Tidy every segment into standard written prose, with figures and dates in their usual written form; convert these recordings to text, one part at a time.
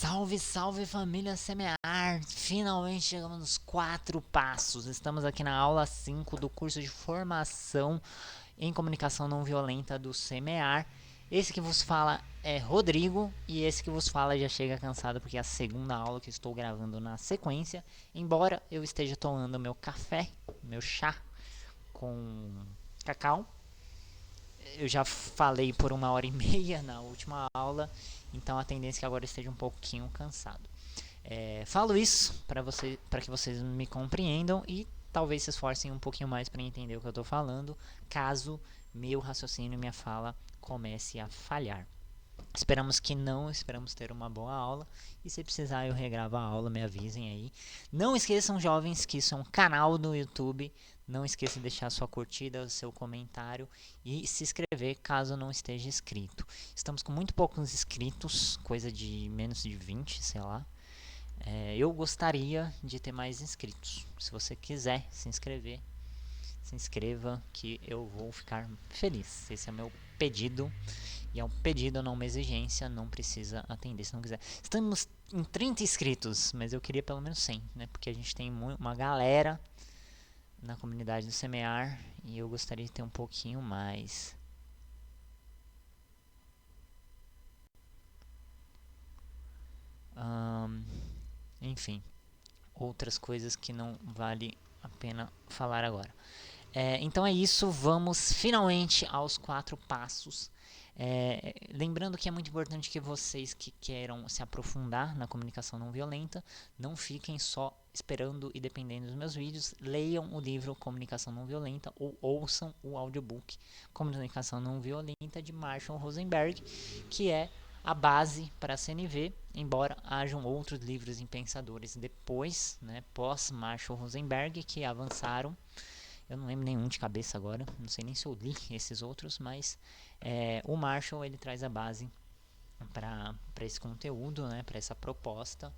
Salve, salve família Semear! Finalmente chegamos nos 4 passos. Estamos aqui na aula 5 do curso de formação em comunicação não violenta do Semear. Esse que vos fala é Rodrigo e esse que vos fala já chega cansado porque é a segunda aula que estou gravando na sequência. Embora eu esteja tomando meu café, meu chá com cacau. Eu já falei por 1h30 na última aula, então a tendência é que agora eu esteja um pouquinho cansado. Falo isso para que vocês me compreendam e talvez se esforcem um pouquinho mais para entender o que eu estou falando, caso meu raciocínio e minha fala comece a falhar. Esperamos que não, esperamos ter uma boa aula. E se precisar eu regravo a aula, me avisem aí. Não esqueçam, jovens, que isso é um canal no YouTube. Não esqueça de deixar sua curtida, seu comentário e se inscrever caso não esteja inscrito. Estamos com muito poucos inscritos, coisa de menos de 20, sei lá. Eu gostaria de ter mais inscritos. Se você quiser se inscrever, se inscreva que eu vou ficar feliz. Esse é o meu pedido. E é um pedido, não uma exigência, não precisa atender se não quiser. Estamos em 30 inscritos, mas eu queria pelo menos 100, né? Porque a gente tem uma galera na comunidade do Semear e eu gostaria de ter um pouquinho mais. Enfim, outras coisas que não vale a pena falar agora. Então é isso, vamos finalmente aos 4 passos. Lembrando que é muito importante que vocês que queiram se aprofundar na comunicação não violenta não fiquem só esperando e dependendo dos meus vídeos, leiam o livro Comunicação Não Violenta ou ouçam o audiobook Comunicação Não Violenta de Marshall Rosenberg, que é a base para a CNV, embora hajam outros livros em pensadores depois, né, pós Marshall Rosenberg, que avançaram. Eu não lembro nenhum de cabeça agora, não sei nem se eu li esses outros, mas o Marshall ele traz a base para esse conteúdo, né, para essa proposta.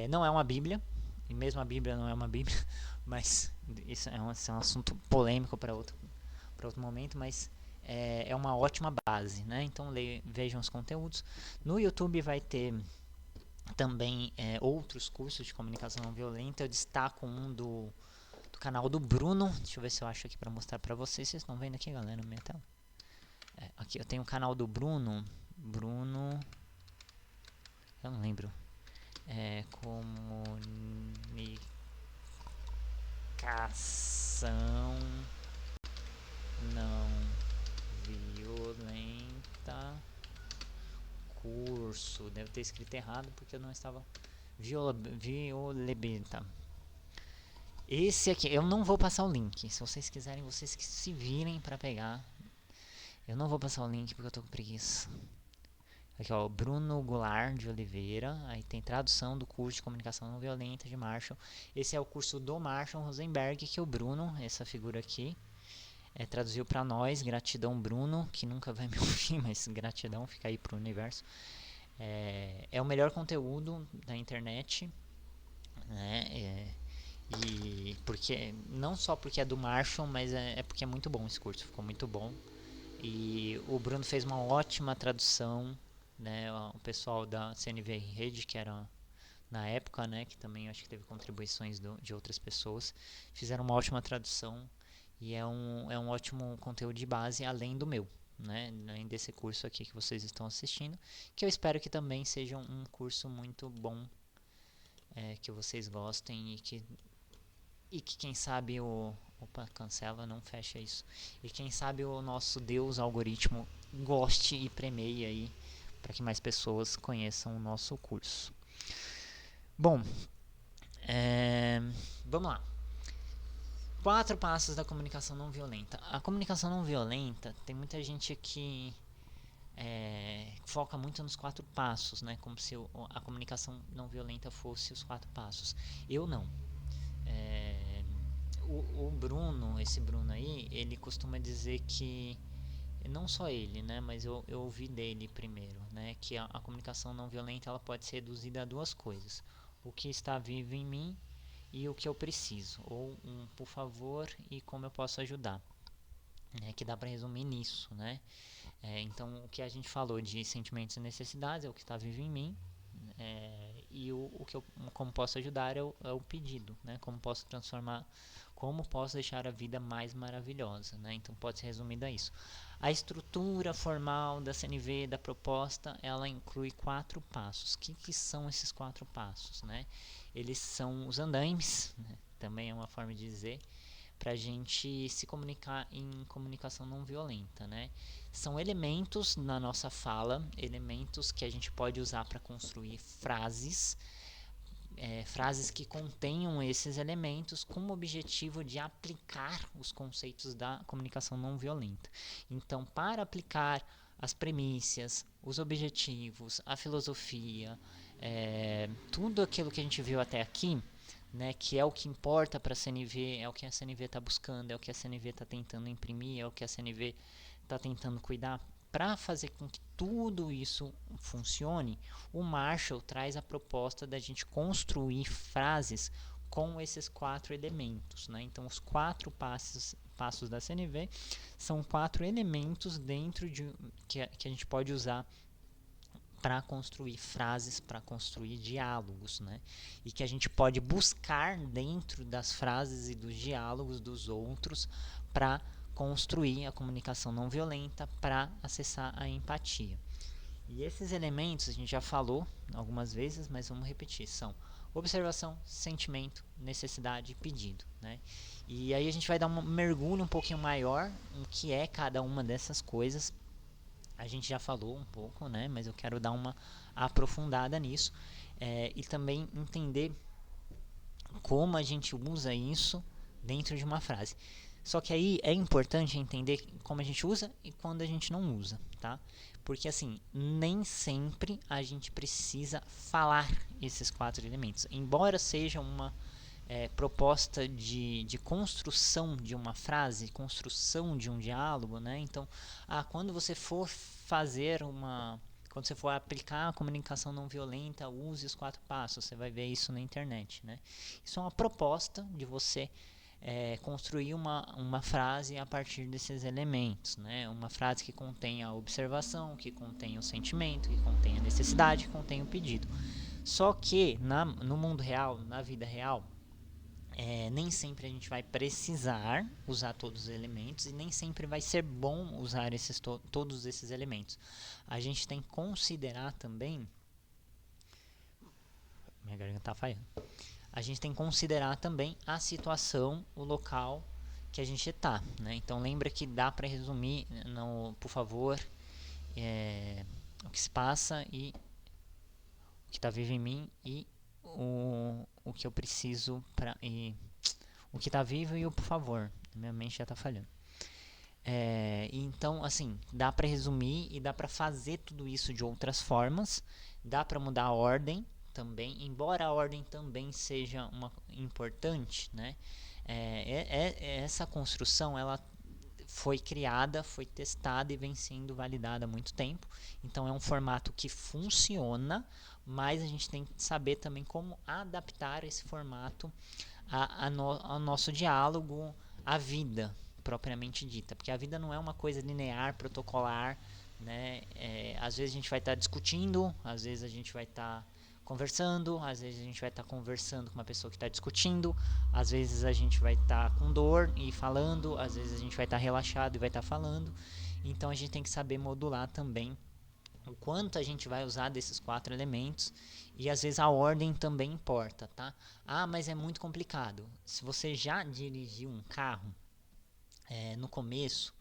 Não é uma Bíblia, e mesmo a Bíblia não é uma Bíblia, mas isso é um assunto polêmico para outro momento, mas é uma ótima base, né? Então vejam os conteúdos. No YouTube vai ter também outros cursos de comunicação não violenta. Eu destaco um do canal do Bruno. Deixa eu ver se eu acho aqui para mostrar para vocês. Vocês estão vendo aqui, galera, na minha tela? Aqui eu tenho o canal do Bruno. Eu não lembro. Comunicação não violenta curso. Deve ter escrito errado porque eu não estava violenta. Esse aqui, eu não vou passar o link. Se vocês quiserem, vocês que se virem pra pegar. Eu não vou passar o link porque eu tô com preguiça. Aqui, ó, Bruno Goulart de Oliveira. Aí tem tradução do curso de comunicação não violenta de Marshall. Esse é o curso do Marshall Rosenberg, que o Bruno, essa figura aqui, traduziu pra nós. Gratidão, Bruno, que nunca vai me ouvir, mas gratidão, fica aí pro universo. É o melhor conteúdo da internet, né? E porque não só porque é do Marshall, mas porque é muito bom esse curso, ficou muito bom. E o Bruno fez uma ótima tradução, né? O pessoal da CNV Rede, que era na época, né, que também acho que teve contribuições de outras pessoas, fizeram uma ótima tradução e é um ótimo conteúdo de base além do meu, né, além desse curso aqui que vocês estão assistindo, que eu espero que também seja um curso muito bom, que vocês gostem e que quem sabe opa, cancela, não fecha isso. E quem sabe o nosso Deus algoritmo goste e premeie aí para que mais pessoas conheçam o nosso curso. Bom, vamos lá. 4 passos da comunicação não violenta. A comunicação não violenta, tem muita gente que foca muito nos 4 passos, né? Como se a comunicação não violenta fosse os 4 passos. Eu não. O Bruno, esse Bruno aí, ele costuma dizer que, não só ele, né, mas eu ouvi dele primeiro, né, que a comunicação não violenta ela pode ser reduzida a 2 coisas: o que está vivo em mim e o que eu preciso, ou um por favor e como eu posso ajudar, né, que dá para resumir nisso, né. Então o que a gente falou de sentimentos e necessidades é o que está vivo em mim, E o que eu como posso ajudar é o pedido, né? Como posso deixar a vida mais maravilhosa, né? Então pode ser resumido a isso. A estrutura formal da CNV, da proposta, ela inclui 4 passos. O que são esses 4 passos, né? Eles são os andaimes, né? Também é uma forma de dizer, para a gente se comunicar em comunicação não violenta, né? São elementos na nossa fala, elementos que a gente pode usar para construir frases, frases que contenham esses elementos com o objetivo de aplicar os conceitos da comunicação não violenta. Então, para aplicar as premissas, os objetivos, a filosofia, tudo aquilo que a gente viu até aqui, né, que é o que importa para a CNV, é o que a CNV está buscando, é o que a CNV está tentando imprimir, é o que a CNV está tentando cuidar. Para fazer com que tudo isso funcione, o Marshall traz a proposta da gente construir frases com esses 4 elementos, né? Então, os 4 passos da CNV são 4 elementos dentro de que a gente pode usar para construir frases, para construir diálogos, né? E que a gente pode buscar dentro das frases e dos diálogos dos outros para construir a comunicação não violenta, para acessar a empatia. E esses elementos a gente já falou algumas vezes, mas vamos repetir, são observação, sentimento, necessidade e pedido, né? E aí a gente vai dar um mergulho um pouquinho maior no que é cada uma dessas coisas. A gente já falou um pouco, né? Mas eu quero dar uma aprofundada nisso, e também entender como a gente usa isso dentro de uma frase. Só que aí é importante entender como a gente usa e quando a gente não usa, tá? Porque assim, nem sempre a gente precisa falar esses 4 elementos. Embora seja uma proposta de construção de uma frase, construção de um diálogo, né? Então, quando você for quando você for aplicar a comunicação não violenta, use os 4 passos. Você vai ver isso na internet, né? Isso é uma proposta de você construir uma frase a partir desses elementos, né? Uma frase que contém a observação, que contém o sentimento, que contém a necessidade, que contém o pedido. Só que no mundo real, na vida real, nem sempre a gente vai precisar usar todos os elementos e nem sempre vai ser bom usar todos esses elementos. A gente tem que considerar também. Minha garganta tá falhando. A gente tem que considerar também a situação, o local que a gente está, né? Então lembra que dá para resumir, por favor, o que se passa e o que está vivo em mim e o que eu preciso para o que está vivo e o por favor. Minha mente já está falhando. Então, assim, dá para resumir e dá para fazer tudo isso de outras formas. Dá para mudar a ordem também, embora a ordem também seja importante, né? Essa construção, ela foi criada, foi testada e vem sendo validada há muito tempo. Então é um formato que funciona, mas a gente tem que saber também como adaptar esse formato ao nosso diálogo, à vida propriamente dita, porque a vida não é uma coisa linear, protocolar, né? Às vezes a gente vai estar discutindo, às vezes a gente vai estar conversando, às vezes a gente vai estar conversando com uma pessoa que está discutindo, às vezes a gente vai estar com dor e falando, às vezes a gente vai estar relaxado e vai estar falando. Então a gente tem que saber modular também o quanto a gente vai usar desses 4 elementos, e às vezes a ordem também importa, tá? Mas é muito complicado. Se você já dirigiu um carro, no começo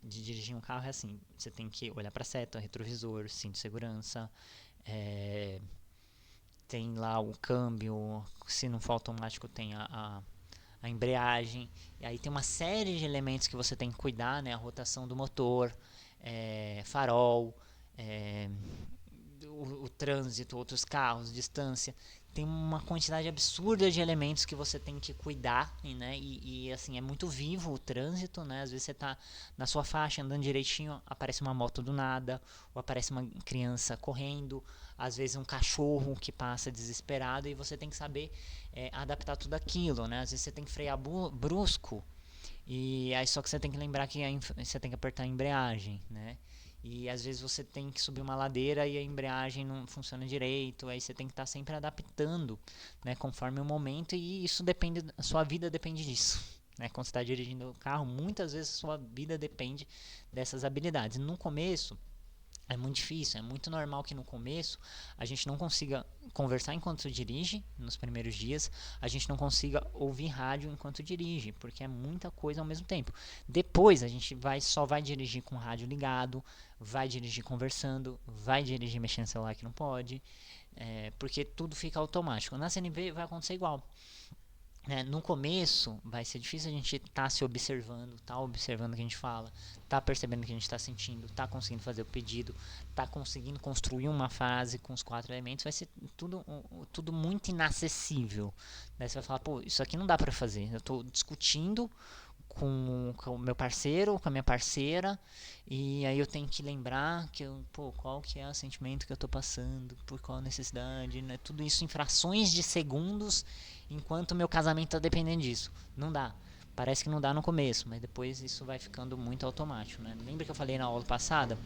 de dirigir um carro é assim, você tem que olhar para a seta, retrovisor, cinto de segurança, tem lá o câmbio, se não for automático tem a embreagem, e aí tem uma série de elementos que você tem que cuidar, né? A rotação do motor, farol, o trânsito, outros carros, distância. Tem uma quantidade absurda de elementos que você tem que cuidar, né? E assim, é muito vivo o trânsito, né? Às vezes você tá na sua faixa andando direitinho, aparece uma moto do nada, ou aparece uma criança correndo, às vezes um cachorro que passa desesperado, e você tem que saber adaptar tudo aquilo, né? Às vezes você tem que frear brusco, e aí só que você tem que lembrar que você tem que apertar a embreagem, né? E às vezes você tem que subir uma ladeira e a embreagem não funciona direito, aí você tem que estar sempre adaptando, né, conforme o momento, e isso depende, a sua vida depende disso. Né? Quando você está dirigindo o carro, muitas vezes a sua vida depende dessas habilidades. No começo, é muito difícil, é muito normal que no começo a gente não consiga conversar enquanto dirige, nos primeiros dias, a gente não consiga ouvir rádio enquanto dirige, porque é muita coisa ao mesmo tempo. Depois a gente só vai dirigir com o rádio ligado, vai dirigir conversando, vai dirigir mexendo no celular que não pode, porque tudo fica automático. Na CNV vai acontecer igual. No começo vai ser difícil a gente se observando, observando o que a gente fala, percebendo o que a gente está sentindo, conseguindo fazer o pedido, conseguindo construir uma frase com os 4 elementos. Vai ser tudo muito inacessível. Daí você vai falar, pô, isso aqui não dá para fazer. Eu estou discutindo com o meu parceiro, com a minha parceira, e aí eu tenho que lembrar qual que é o sentimento que eu tô passando, por qual necessidade, né? Tudo isso em frações de segundos, enquanto o meu casamento tá dependendo disso. Não dá. Parece que não dá no começo, mas depois isso vai ficando muito automático, né? Lembra que eu falei na aula passada?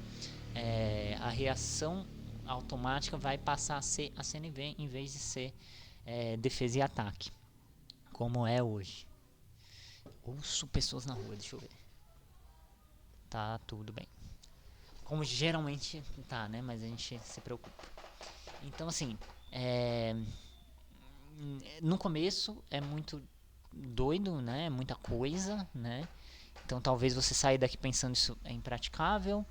A reação automática vai passar a ser a CNV em vez de ser defesa e ataque, como é hoje. Ouço pessoas na rua, deixa eu ver. Tá tudo bem. Como geralmente tá, né? Mas a gente se preocupa. Então, assim, no começo é muito doido, né? É muita coisa, né? Então, talvez você saia daqui pensando isso é impraticável,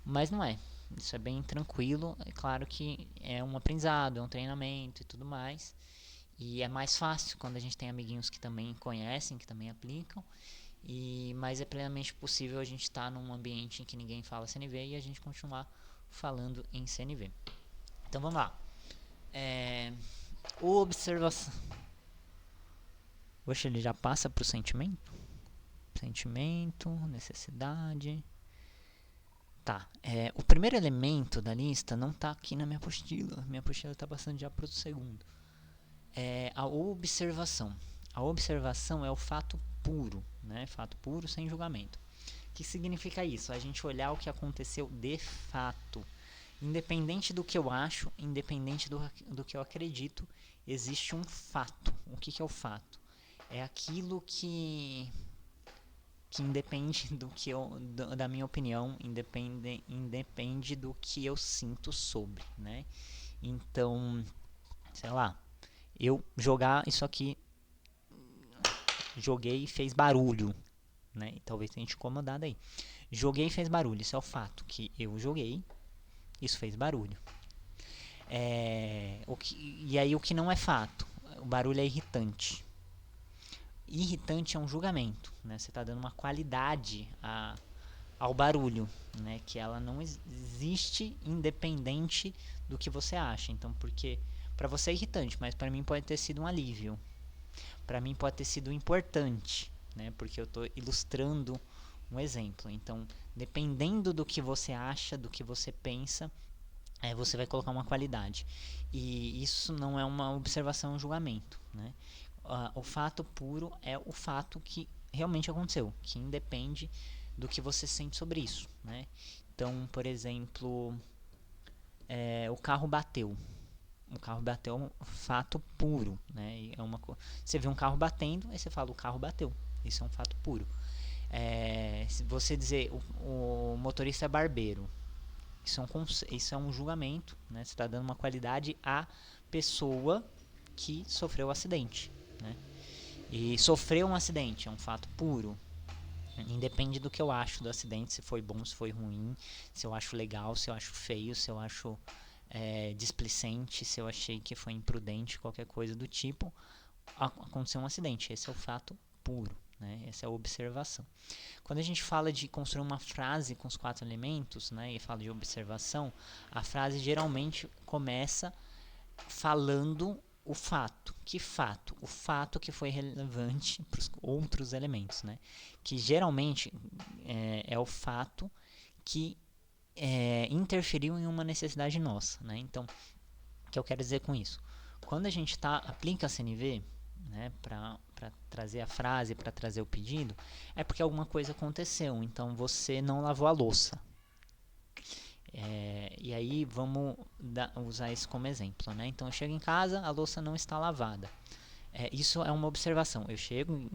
mas não é. Isso é bem tranquilo. É claro que é um aprendizado, é um treinamento e tudo mais. E é mais fácil quando a gente tem amiguinhos que também conhecem, que também aplicam. Mas é plenamente possível a gente estar num ambiente em que ninguém fala CNV e a gente continuar falando em CNV. Então vamos lá. Observação. Oxe, ele já passa para o sentimento? Sentimento, necessidade. Tá. O primeiro elemento da lista não está aqui na minha apostila. Minha apostila está passando já para o segundo. A observação. A observação é o fato puro, né? Fato puro sem julgamento. O que significa isso? A gente olhar o que aconteceu de fato. Independente do que eu acho, independente do que eu acredito, existe um fato. O que é o fato? É aquilo que independe da minha opinião, independe do que eu sinto sobre, né? Então, sei lá, eu jogar isso aqui, joguei e fez barulho, né? E talvez tenha te incomodado aí. Joguei e fez barulho, isso é o fato, que eu joguei, isso fez barulho. E aí o que não é fato? O barulho é irritante. Irritante é um julgamento, né? Você está dando uma qualidade ao barulho, né? Que ela não existe independente do que você acha. Então, porque para você é irritante, mas para mim pode ter sido um alívio. Para mim pode ter sido importante, né? Porque eu estou ilustrando um exemplo. Então, dependendo do que você acha, do que você pensa, você vai colocar uma qualidade. E isso não é uma observação, é um julgamento, né? O fato puro é o fato que realmente aconteceu, que independe do que você sente sobre isso, né? Então, por exemplo, o carro bateu. O carro bateu é um fato puro, né? Você vê um carro batendo, aí você fala, o carro bateu. Isso é um fato puro. Se você dizer, o motorista é barbeiro, isso é um julgamento, né? Você está dando uma qualidade à pessoa que sofreu o acidente, né? E sofreu um acidente é um fato puro. Independe do que eu acho do acidente, se foi bom, se foi ruim, se eu acho legal, se eu acho feio, se eu acho displicente, se eu achei que foi imprudente, qualquer coisa do tipo, aconteceu um acidente. Esse é o fato puro, né? Essa é a observação. Quando a gente fala de construir uma frase com os 4 elementos, né, e fala de observação, a frase geralmente começa falando o fato. Que fato? O fato que foi relevante para os outros elementos, né? Que geralmente é o fato que interferiu em uma necessidade nossa, né? Então, o que eu quero dizer com isso? Quando a gente aplica a CNV, né, para trazer a frase, para trazer o pedido, é porque alguma coisa aconteceu. Então, você não lavou a louça. E aí vamos usar isso como exemplo, né? Então eu chego em casa, a louça não está lavada. Isso é uma observação. Eu chego,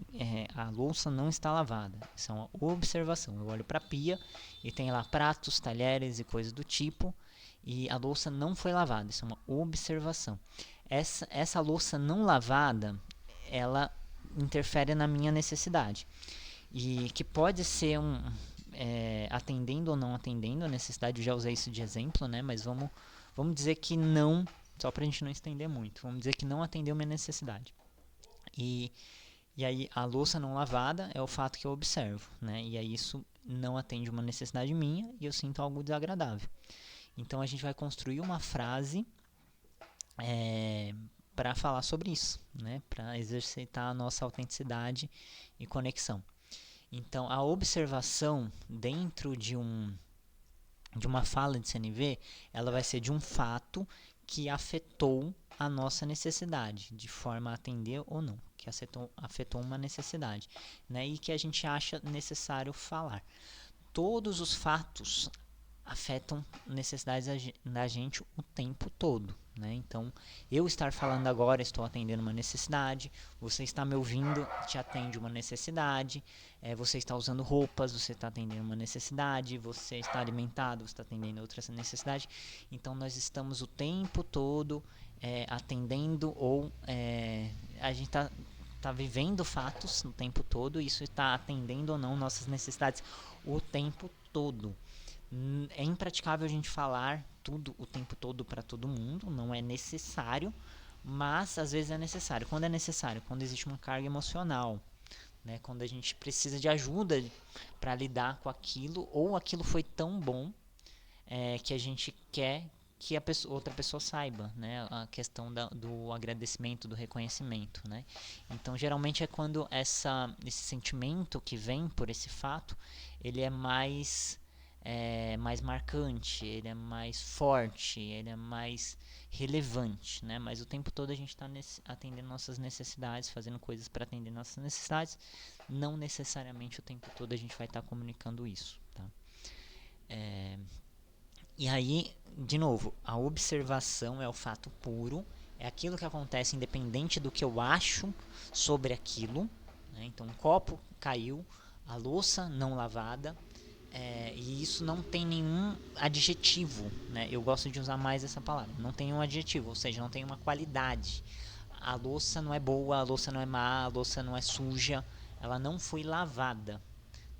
a louça não está lavada. Isso é uma observação. Eu olho para a pia e tem lá pratos, talheres e coisas do tipo, e a louça não foi lavada. Isso é uma observação. Essa louça não lavada, ela interfere na minha necessidade. E que pode ser atendendo ou não atendendo a necessidade. Eu já usei isso de exemplo, né? Mas vamos dizer que não, só para a gente não estender muito. Vamos dizer que não atendeu minha necessidade. E aí a louça não lavada é o fato que eu observo, né? E aí isso não atende uma necessidade minha e eu sinto algo desagradável. Então a gente vai construir uma frase para falar sobre isso, né? Para exercitar a nossa autenticidade e conexão. Então a observação dentro de uma fala de CNV, ela vai ser de um fato que afetou a nossa necessidade, de forma a atender ou não, que afetou uma necessidade, né? E que a gente acha necessário falar. Todos os fatos afetam necessidades da gente o tempo todo, né? Então, eu estar falando agora, estou atendendo uma necessidade, você está me ouvindo, te atende uma necessidade, você está usando roupas, você está atendendo uma necessidade, você está alimentado, você está atendendo outra necessidade. Então, nós estamos o tempo todo atendendo ou a gente está vivendo fatos o tempo todo, e isso está atendendo ou não nossas necessidades o tempo todo. É impraticável a gente falar tudo o tempo todo para todo mundo, não é necessário, mas às vezes é necessário. Quando é necessário? Quando existe uma carga emocional, né? Quando a gente precisa de ajuda para lidar com aquilo, ou aquilo foi tão bom que a gente quer que outra pessoa saiba, né? A questão do agradecimento, do reconhecimento, né? Então, geralmente é quando esse sentimento que vem por esse fato, ele é mais marcante, ele é mais forte, ele é mais relevante, né? Mas o tempo todo a gente está atendendo nossas necessidades, fazendo coisas para atender nossas necessidades. Não necessariamente o tempo todo a gente vai estar comunicando isso, tá? E aí, de novo, a observação é o fato puro, é aquilo que acontece independente do que eu acho sobre aquilo, né? Então, um copo caiu, a louça não lavada, e isso não tem nenhum adjetivo, né? Eu gosto de usar mais essa palavra. Não tem um adjetivo, ou seja, não tem uma qualidade. A louça não é boa, a louça não é má, a louça não é suja, ela não foi lavada,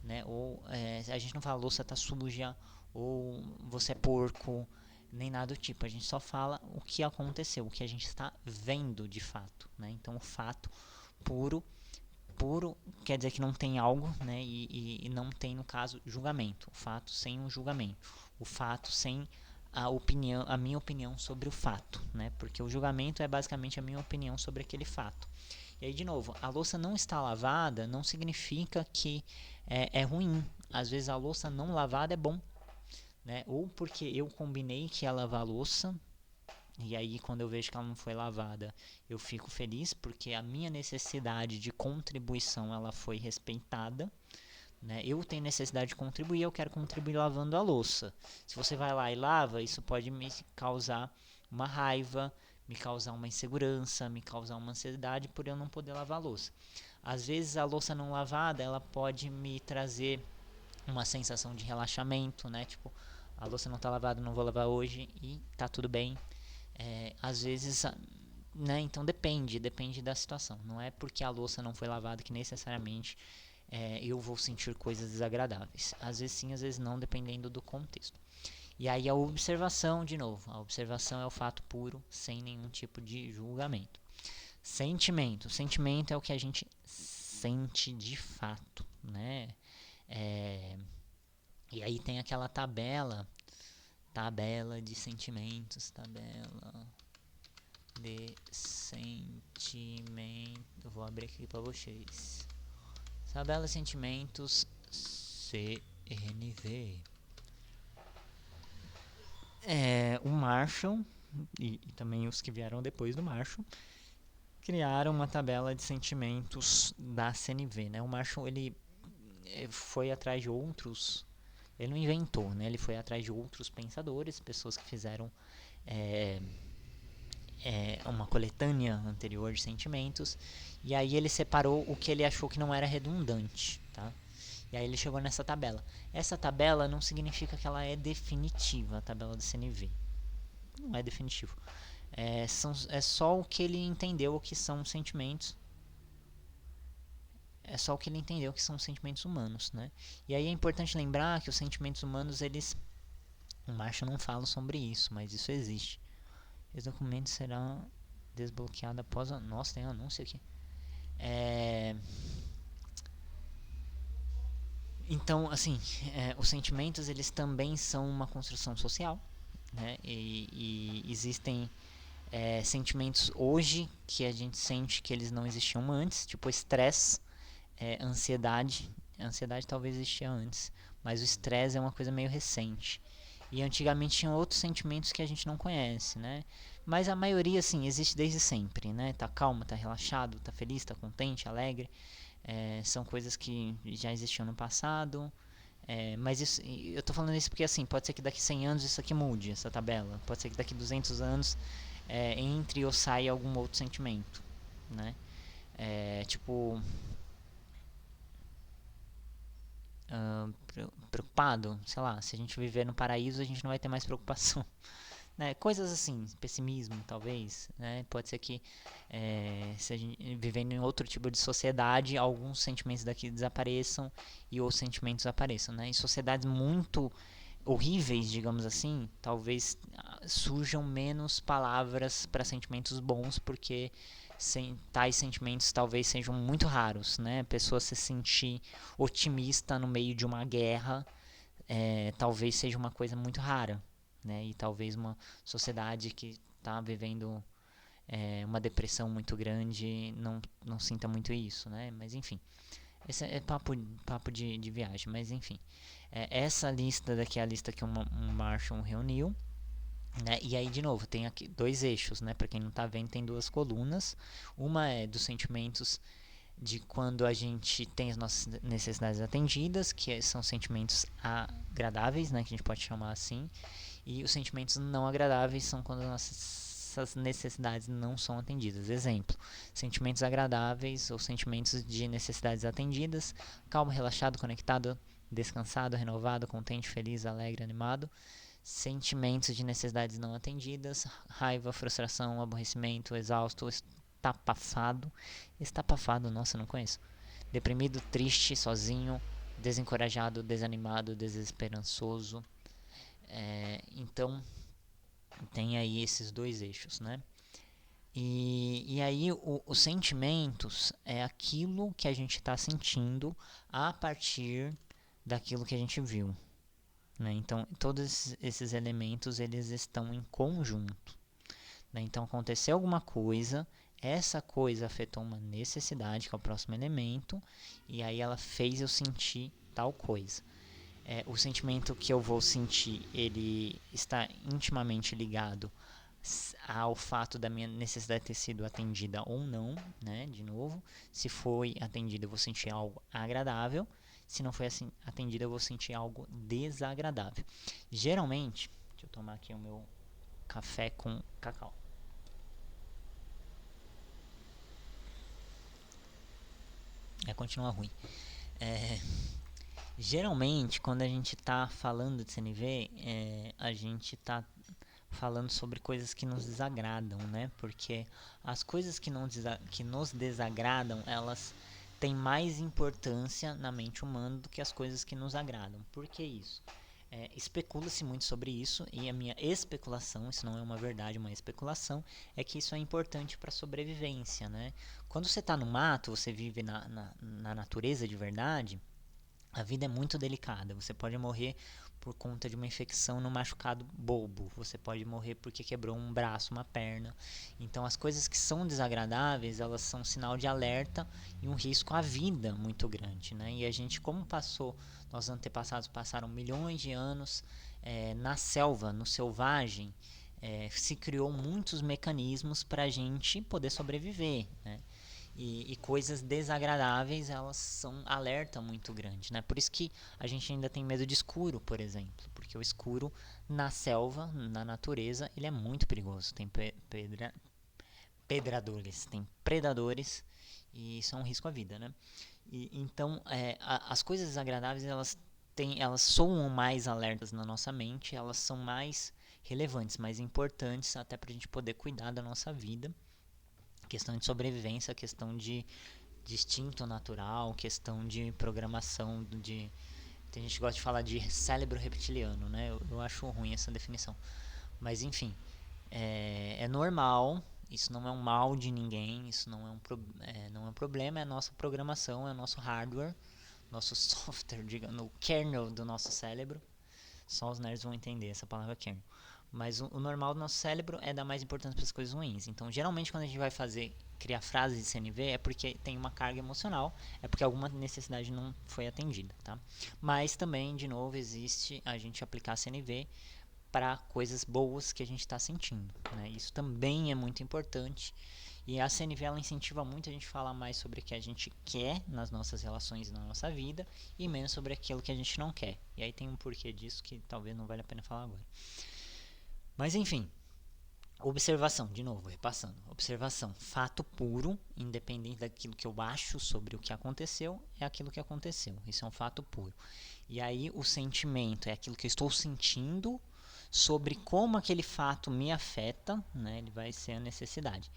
né? Ou a gente não fala a louça tá suja, ou você é porco, nem nada do tipo. A gente só fala o que aconteceu, o que a gente está vendo de fato, né? Então o fato puro quer dizer que não tem algo, né? E não tem, no caso, julgamento. O fato sem um julgamento. O fato sem a minha opinião sobre o fato, né? Porque o julgamento é basicamente a minha opinião sobre aquele fato. E aí, de novo, a louça não está lavada não significa que é ruim. Às vezes a louça não lavada é bom, né? Ou porque eu combinei que ia lavar a louça, e aí quando eu vejo que ela não foi lavada, eu fico feliz porque a minha necessidade de contribuição ela foi respeitada, né? Eu tenho necessidade de contribuir, eu quero contribuir lavando a louça. Se você vai lá e lava, isso pode me causar uma raiva, me causar uma insegurança, me causar uma ansiedade por eu não poder lavar a louça. Às vezes a louça não lavada, ela pode me trazer uma sensação de relaxamento, né? Tipo, a louça não tá lavada, não vou lavar hoje e tá tudo bem. Às vezes, né? Então depende da situação. Não é porque a louça não foi lavada que necessariamente eu vou sentir coisas desagradáveis. Às vezes sim, às vezes não, dependendo do contexto. E aí a observação, de novo, a observação é o fato puro, sem nenhum tipo de julgamento. Sentimento é o que a gente sente de fato, né? E aí tem aquela tabela de sentimentos, tabela de sentimento. Eu vou abrir aqui para vocês. Tabela de sentimentos CNV. O Marshall e também os que vieram depois do Marshall criaram uma tabela de sentimentos da CNV, né? O Marshall ele foi atrás de outros Ele não inventou, né? Ele foi atrás de outros pensadores, pessoas que fizeram uma coletânea anterior de sentimentos, e aí ele separou o que ele achou que não era redundante, tá? E aí ele chegou nessa tabela. Essa tabela não significa que ela é definitiva, a tabela do CNV. Não é definitivo. É só o que ele entendeu que são sentimentos. É só o que ele entendeu que são sentimentos humanos, né? E aí é importante lembrar que os sentimentos humanos, eles... O Marshall não fala sobre isso, mas isso existe. Esse documento será desbloqueado após... Nossa, tem um anúncio aqui. Então, assim, os sentimentos, eles também são uma construção social, né? E existem sentimentos hoje que a gente sente que eles não existiam antes, tipo estresse, ansiedade. A ansiedade talvez existia antes, mas o estresse é uma coisa meio recente. E antigamente tinha outros sentimentos que a gente não conhece, né? Mas a maioria, assim, existe desde sempre, né? Tá calmo, tá relaxado, tá feliz, tá contente, alegre. São coisas que já existiam no passado. Mas isso, eu tô falando isso porque, assim, pode ser que daqui 100 anos isso aqui mude, essa tabela. Pode ser que daqui 200 anos entre ou saia algum outro sentimento, né? Tipo... preocupado, sei lá, se a gente viver no paraíso a gente não vai ter mais preocupação, né? Coisas assim, pessimismo talvez, né? Pode ser que se a gente vivendo em outro tipo de sociedade, alguns sentimentos daqui desapareçam e outros sentimentos apareçam, né? Em sociedades muito horríveis, digamos assim, talvez surjam menos palavras para sentimentos bons, porque tais sentimentos talvez sejam muito raros, né? A pessoa se sentir otimista no meio de uma guerra, talvez seja uma coisa muito rara, né? E talvez uma sociedade que está vivendo uma depressão muito grande não sinta muito isso, né? Mas enfim, esse é papo de viagem, mas enfim. Essa lista daqui é a lista que o Marshall reuniu, né? E aí, de novo, tem aqui dois eixos, né? Para quem não está vendo, tem duas colunas. Uma é dos sentimentos de quando a gente tem as nossas necessidades atendidas, que são sentimentos agradáveis, né? Que a gente pode chamar assim. E os sentimentos não agradáveis são quando nossas necessidades não são atendidas. Exemplo, sentimentos agradáveis ou sentimentos de necessidades atendidas: calmo, relaxado, conectado, descansado, renovado, contente, feliz, alegre, animado. Sentimentos de necessidades não atendidas: raiva, frustração, aborrecimento, exausto, estapafado. Estapafado, nossa, não conheço. Deprimido, triste, sozinho, desencorajado, desanimado, desesperançoso. Então, tem aí esses dois eixos, né? E aí os sentimentos é aquilo que a gente está sentindo a partir daquilo que a gente viu, né? Então todos esses elementos eles estão em conjunto, né? Então aconteceu alguma coisa, essa coisa afetou uma necessidade, que é o próximo elemento, e aí ela fez eu sentir tal coisa. O sentimento que eu vou sentir, ele está intimamente ligado ao fato da minha necessidade ter sido atendida ou não, né? De novo, se foi atendida eu vou sentir algo agradável, se não foi assim atendida eu vou sentir algo desagradável. Geralmente, deixa eu tomar aqui o meu café com cacau. Continua ruim. Geralmente, quando a gente está falando de CNV, a gente está falando sobre coisas que nos desagradam, né? Porque as coisas que nos desagradam, elas têm mais importância na mente humana do que as coisas que nos agradam. Por que isso? Especula-se muito sobre isso, e a minha especulação, isso não é uma verdade, uma especulação, é que isso é importante para a sobrevivência, né? Quando você está no mato, você vive na natureza de verdade, a vida é muito delicada. Você pode morrer por conta de uma infecção no machucado bobo. Você pode morrer porque quebrou um braço, uma perna. Então as coisas que são desagradáveis, elas são sinal de alerta e um risco à vida muito grande, né? E a gente, como passou, nossos antepassados passaram milhões de anos na selva, no selvagem, se criou muitos mecanismos para a gente poder sobreviver, né? E coisas desagradáveis, elas são um alerta muito grande, né? Por isso que a gente ainda tem medo de escuro, por exemplo. Porque o escuro na selva, na natureza, ele é muito perigoso. Tem pedradores, tem predadores e isso é um risco à vida, né? Então, as coisas desagradáveis, elas soam mais alertas na nossa mente, elas são mais relevantes, mais importantes até para a gente poder cuidar da nossa vida. Questão de sobrevivência, questão de instinto natural, questão de programação, tem gente que gosta de falar de cérebro reptiliano, né? Eu acho ruim essa definição. Mas enfim, é normal, isso não é um mal de ninguém, isso não é um problema, é a nossa programação, é o nosso hardware, nosso software, digamos, o kernel do nosso cérebro. Só os nerds vão entender essa palavra kernel. Mas o normal do nosso cérebro é dar mais importância para as coisas ruins. Então, geralmente, quando a gente vai criar frases de CNV, é porque tem uma carga emocional, é porque alguma necessidade não foi atendida, tá? Mas também, de novo, existe a gente aplicar CNV para coisas boas que a gente está sentindo, né? Isso também é muito importante. E a CNV ela incentiva muito a gente a falar mais sobre o que a gente quer nas nossas relações e na nossa vida e menos sobre aquilo que a gente não quer. E aí tem um porquê disso que talvez não valha a pena falar agora. Mas enfim, observação, de novo, repassando. Observação, fato puro, independente daquilo que eu acho sobre o que aconteceu, é aquilo que aconteceu. Isso é um fato puro. E aí o sentimento é aquilo que eu estou sentindo sobre como aquele fato me afeta, né? Ele vai ser a necessidade.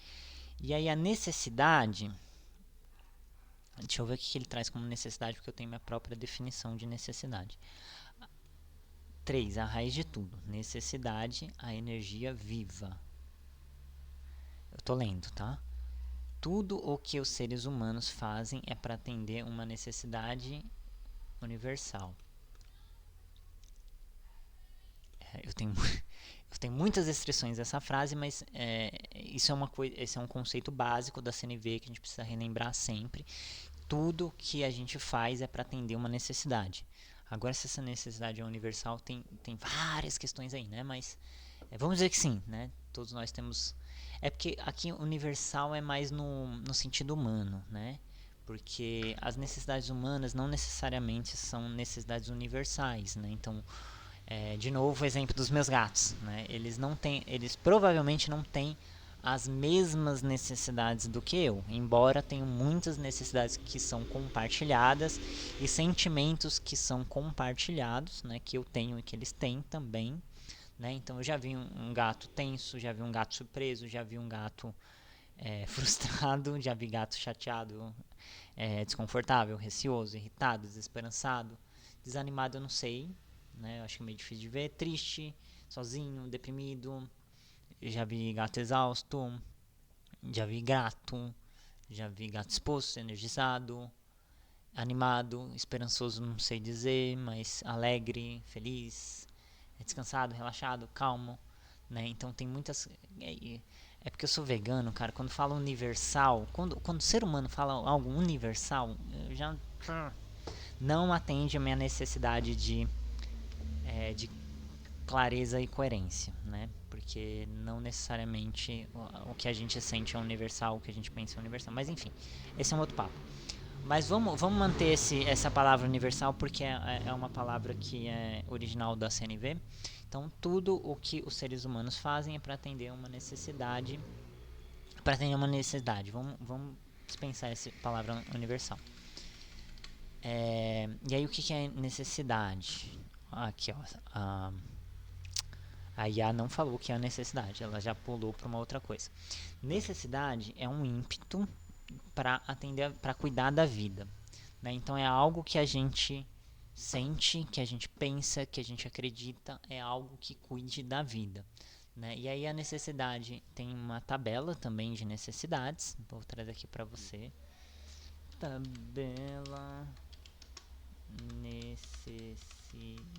E aí a necessidade, deixa eu ver o que ele traz como necessidade, porque eu tenho minha própria definição de necessidade. 3. A raiz de tudo. Necessidade, a energia viva. Eu tô lendo, tá? Tudo o que os seres humanos fazem é para atender uma necessidade universal. Eu tenho muitas restrições dessa frase, mas esse é um conceito básico da CNV que a gente precisa relembrar sempre. Tudo que a gente faz é para atender uma necessidade. Agora, se essa necessidade é universal, tem várias questões aí, né? Mas vamos dizer que sim, né? Todos nós temos. É porque aqui universal é mais no sentido humano, né? Porque as necessidades humanas não necessariamente são necessidades universais, né? Então, de novo, o exemplo dos meus gatos, né? Eles provavelmente não têm as mesmas necessidades do que eu, embora tenham muitas necessidades que são compartilhadas e sentimentos que são compartilhados, né? Que eu tenho e que eles têm também, né? Então eu já vi um gato tenso, já vi um gato surpreso, já vi um gato frustrado, já vi gato chateado, desconfortável, receoso, irritado, desesperançado, desanimado, eu não sei, né? Eu acho que é meio difícil de ver, triste, sozinho, deprimido. Eu já vi gato exausto, já vi gato exposto, energizado, animado, esperançoso, não sei dizer, mas alegre, feliz, descansado, relaxado, calmo, né? Então tem muitas. É porque eu sou vegano, cara. Quando fala universal, quando o ser humano fala algo universal, eu já não atende a minha necessidade de clareza e coerência, né? Porque não necessariamente o que a gente sente é universal, o que a gente pensa é universal. Mas enfim, esse é um outro papo. Mas vamos manter essa palavra universal porque é uma palavra que é original da CNV. Então, tudo o que os seres humanos fazem é para atender uma necessidade. Para atender uma necessidade. Vamos dispensar essa palavra universal. E aí, o que é necessidade? Aqui, ó. A IA não falou que é a necessidade, ela já pulou para uma outra coisa. Necessidade é um ímpeto para atender, para cuidar da vida, né? Então é algo que a gente sente, que a gente pensa, que a gente acredita, é algo que cuide da vida, né? E aí a necessidade tem uma tabela também de necessidades, vou trazer aqui para você. Tabela necessidades.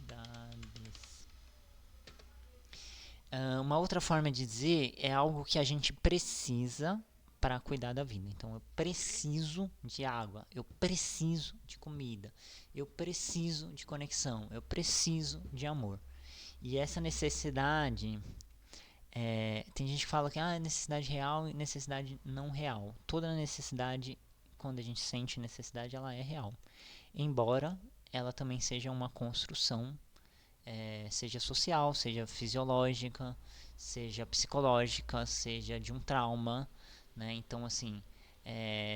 Uma outra forma de dizer é algo que a gente precisa para cuidar da vida. Então, eu preciso de água, eu preciso de comida, eu preciso de conexão, eu preciso de amor. E essa necessidade, Tem gente que fala que é necessidade real e necessidade não real. Toda necessidade, quando a gente sente necessidade, ela é real. Embora ela também seja uma construção, seja social, seja fisiológica, seja psicológica, seja de um trauma, né? Então, assim,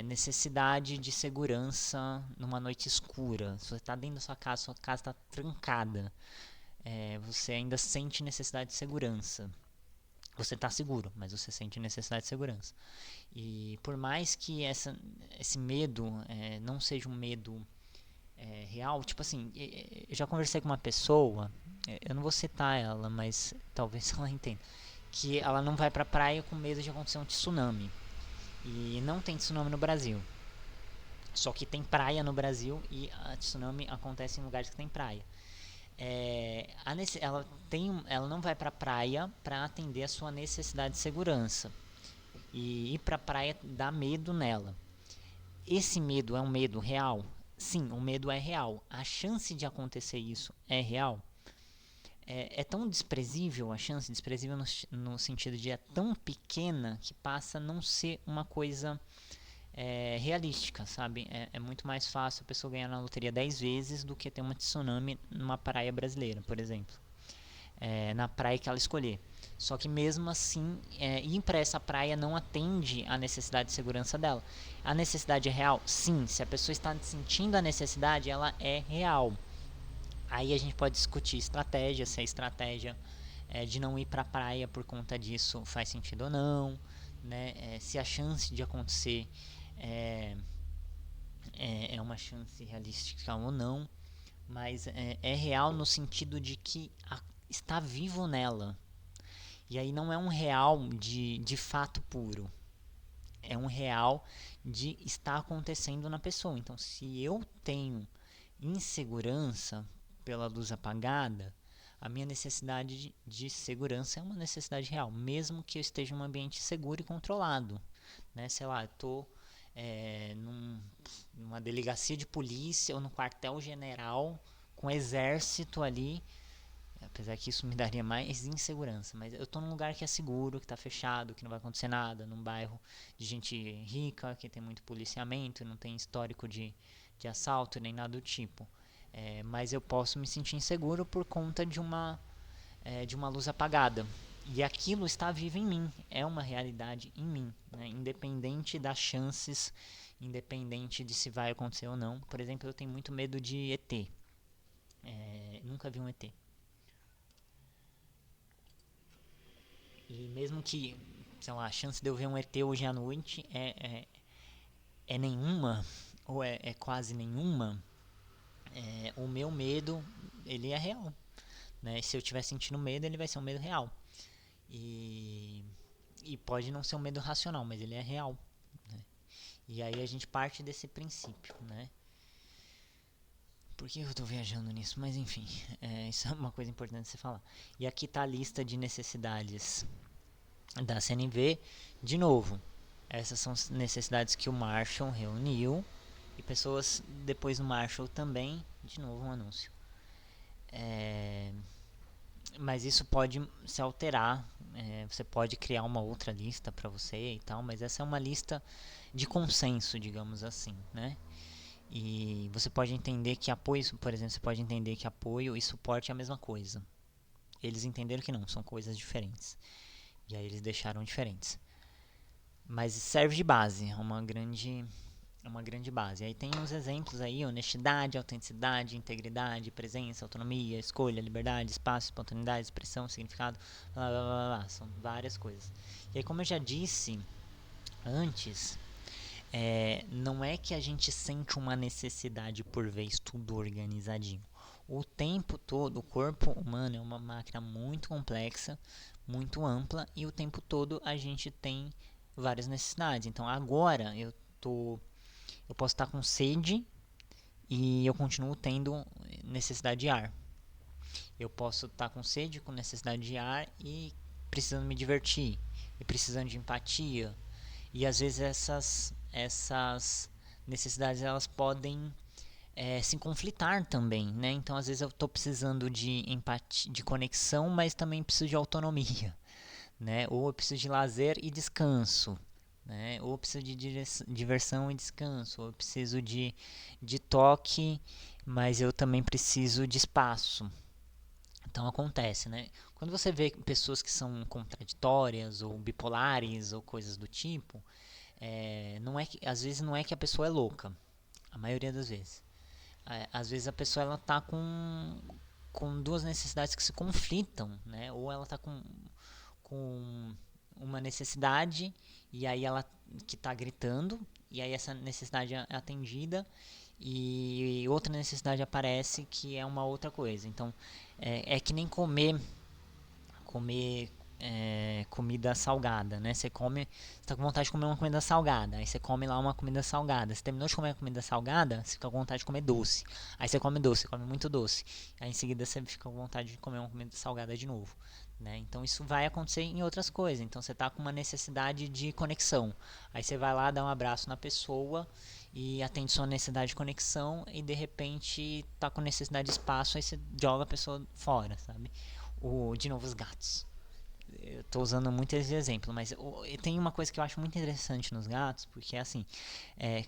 necessidade de segurança numa noite escura. Se você está dentro da sua casa está trancada, você ainda sente necessidade de segurança. Você está seguro, mas você sente necessidade de segurança. E por mais que esse medo não seja um medo real, tipo assim, eu já conversei com uma pessoa, eu não vou citar ela, mas talvez ela entenda, que ela não vai pra praia com medo de acontecer um tsunami. E não tem tsunami no Brasil. Só que tem praia no Brasil e a tsunami acontece em lugares que tem praia. Ela não vai pra praia para atender a sua necessidade de segurança. E ir pra praia dá medo nela. Esse medo é um medo real? Sim, o medo é real. A chance de acontecer isso é real? É tão desprezível, a chance desprezível no sentido de é tão pequena que passa a não ser uma coisa realística, sabe? É muito mais fácil a pessoa ganhar na loteria 10 vezes do que ter uma tsunami numa praia brasileira, por exemplo. Na praia que ela escolher. Só que mesmo assim, ir para essa praia não atende à necessidade de segurança dela. A necessidade é real? Sim. Se a pessoa está sentindo a necessidade, ela é real. Aí a gente pode discutir estratégia, se a estratégia de não ir para a praia por conta disso faz sentido ou não, né? Se a chance de acontecer é uma chance realística ou não, mas é real no sentido de que está vivo nela. E aí não é um real de fato puro, é um real de estar acontecendo na pessoa. Então, se eu tenho insegurança pela luz apagada, a minha necessidade de segurança é uma necessidade real, mesmo que eu esteja em um ambiente seguro e controlado. Né? Sei lá, eu estou numa delegacia de polícia ou no quartel general com exército ali, apesar que isso me daria mais insegurança, mas eu tô num lugar que é seguro, que tá fechado, que não vai acontecer nada, num bairro de gente rica, que tem muito policiamento, não tem histórico de assalto nem nada do tipo. Mas eu posso me sentir inseguro por conta de uma luz apagada. E aquilo está vivo em mim, é uma realidade em mim, né? Independente das chances, independente de se vai acontecer ou não. Por exemplo, eu tenho muito medo de ET. Nunca vi um ET. E mesmo que, sei lá, a chance de eu ver um ET hoje à noite é nenhuma, ou é quase nenhuma, o meu medo, ele é real. Né? Se eu estiver sentindo medo, ele vai ser um medo real. E pode não ser um medo racional, mas ele é real. Né? E aí a gente parte desse princípio, né? Por que eu estou viajando nisso? Mas enfim, isso é uma coisa importante de você falar. E aqui está a lista de necessidades da CNV. De novo, essas são necessidades que o Marshall reuniu. E pessoas depois do Marshall também. De novo um anúncio. Mas isso pode se alterar. Você pode criar uma outra lista para você e tal. Mas essa é uma lista de consenso, digamos assim, né? E você pode entender que apoio, por exemplo, você pode entender que apoio e suporte é a mesma coisa. Eles entenderam que não, são coisas diferentes. E aí eles deixaram diferentes. Mas serve de base, é uma grande base. Aí tem uns exemplos aí: honestidade, autenticidade, integridade, presença, autonomia, escolha, liberdade, espaço, espontaneidade, expressão, significado, blá blá blá blá. São várias coisas. E aí, como eu já disse antes, não é que a gente sente uma necessidade por vez tudo organizadinho. O tempo todo, o corpo humano é uma máquina muito complexa, muito ampla, e o tempo todo a gente tem várias necessidades. Então agora eu posso estar com sede e eu continuo tendo necessidade de ar. Eu posso estar com sede, com necessidade de ar e precisando me divertir, e precisando de empatia. E às vezes essas necessidades elas podem se conflitar também, né? Então às vezes eu estou precisando de empatia, de conexão, mas também preciso de autonomia. né? Ou eu preciso de lazer e descanso, né? Ou eu preciso de diversão e descanso, ou eu preciso de toque, mas eu também preciso de espaço. Então acontece, né? Quando você vê pessoas que são contraditórias ou bipolares ou coisas do tipo, não é que, às vezes não é que a pessoa é louca, a maioria das vezes. Às vezes a pessoa ela tá com duas necessidades que se conflitam, né? Ou ela tá com uma necessidade e aí ela que está gritando e aí essa necessidade é atendida e outra necessidade aparece que é uma outra coisa. Então é que nem comer comida salgada, né? Você tá com vontade de comer uma comida salgada, aí você come lá uma comida salgada. Você terminou de comer a comida salgada, você fica com vontade de comer doce. Aí você come doce, come muito doce. Aí em seguida você fica com vontade de comer uma comida salgada de novo, né? Então isso vai acontecer em outras coisas. Então você tá com uma necessidade de conexão. Aí você vai lá dar um abraço na pessoa e atende sua necessidade de conexão e de repente tá com necessidade de espaço, aí você joga a pessoa fora, sabe? De novo os gatos. Eu tô usando muito esse exemplo, mas tem uma coisa que eu acho muito interessante nos gatos, porque é assim,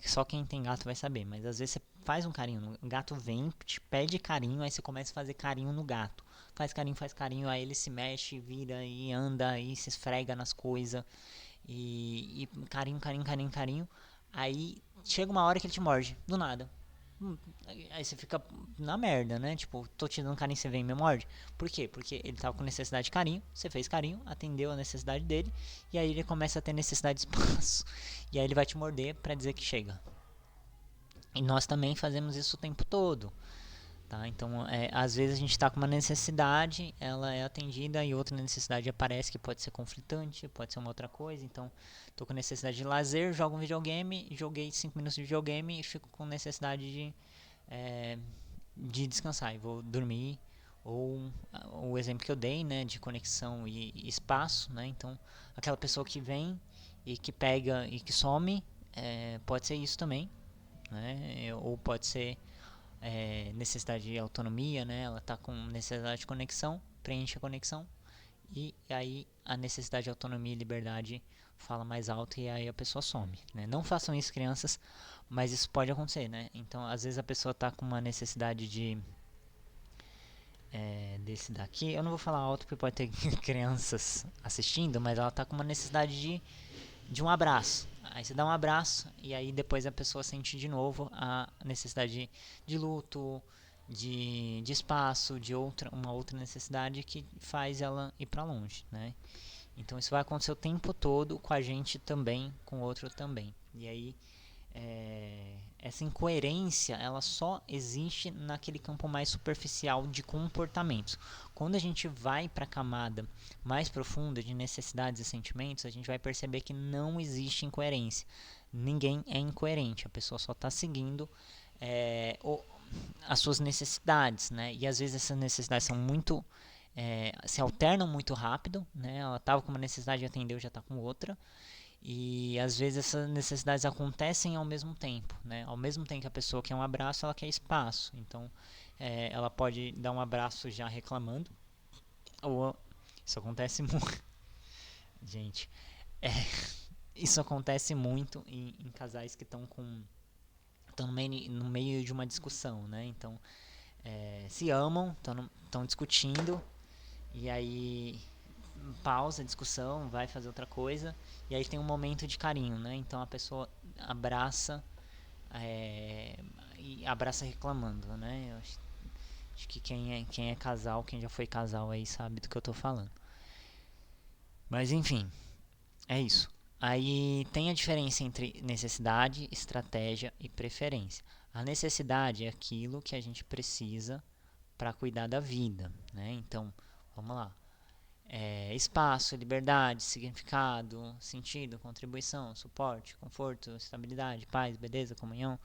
só quem tem gato vai saber, mas às vezes você faz um carinho, o gato vem, te pede carinho, aí você começa a fazer carinho no gato. Faz carinho, aí ele se mexe, vira e anda, e se esfrega nas coisas, e carinho, carinho, carinho, carinho. Aí chega uma hora que ele te morde, do nada. Hum, Aí você fica na merda, né? Tipo, tô te dando carinho, você vem e me morde. Por quê? Porque ele tava com necessidade de carinho, você fez carinho, atendeu a necessidade dele, e aí ele começa a ter necessidade de espaço. E aí ele vai te morder pra dizer que chega. E nós também fazemos isso o tempo todo. Tá? Então, às vezes a gente está com uma necessidade, ela é atendida e outra necessidade aparece que pode ser conflitante, pode ser uma outra coisa. Então, estou com necessidade de lazer, jogo um videogame, joguei 5 minutos de videogame e fico com necessidade é, de descansar e vou dormir. Ou o exemplo que eu dei, né, de conexão e espaço, né? Então, aquela pessoa que vem e que pega e que some, pode ser isso também, né? Ou pode ser necessidade de autonomia, né? Ela está com necessidade de conexão, preenche a conexão e aí a necessidade de autonomia e liberdade fala mais alto e aí a pessoa some, né? Não façam isso, crianças, mas isso pode acontecer, né? Então, às vezes a pessoa está com uma necessidade desse daqui, eu não vou falar alto porque pode ter crianças assistindo, mas ela está com uma necessidade de um abraço. Aí você dá um abraço e aí depois a pessoa sente de novo a necessidade de luto, de espaço, de uma outra necessidade que faz ela ir para longe, né? Então isso vai acontecer o tempo todo com a gente também, com o outro também. E aí essa incoerência ela só existe naquele campo mais superficial de comportamentos. Quando a gente vai para a camada mais profunda de necessidades e sentimentos, a gente vai perceber que não existe incoerência. Ninguém é incoerente, a pessoa só está seguindo as suas necessidades, né? E às vezes essas necessidades são muito se alternam muito rápido, né? Ela estava com uma necessidade e atendeu, já está com outra. E às vezes essas necessidades acontecem ao mesmo tempo, né? Ao mesmo tempo que a pessoa quer um abraço, ela quer espaço. Então, ela pode dar um abraço já reclamando. Ou isso acontece muito, gente. É, isso acontece muito em casais que estão no meio de uma discussão, né? Então, se amam, estão discutindo e aí pausa a discussão, vai fazer outra coisa e aí tem um momento de carinho, né? Então a pessoa abraça e abraça reclamando, né? Eu acho que quem é casal, quem já foi casal aí sabe do que eu tô falando. Mas enfim, é isso. Aí tem a diferença entre necessidade, estratégia e preferência. A necessidade é aquilo que a gente precisa para cuidar da vida, né? Então, vamos lá. Espaço, liberdade, significado, sentido, contribuição, suporte, conforto, estabilidade, paz, beleza, comunhão,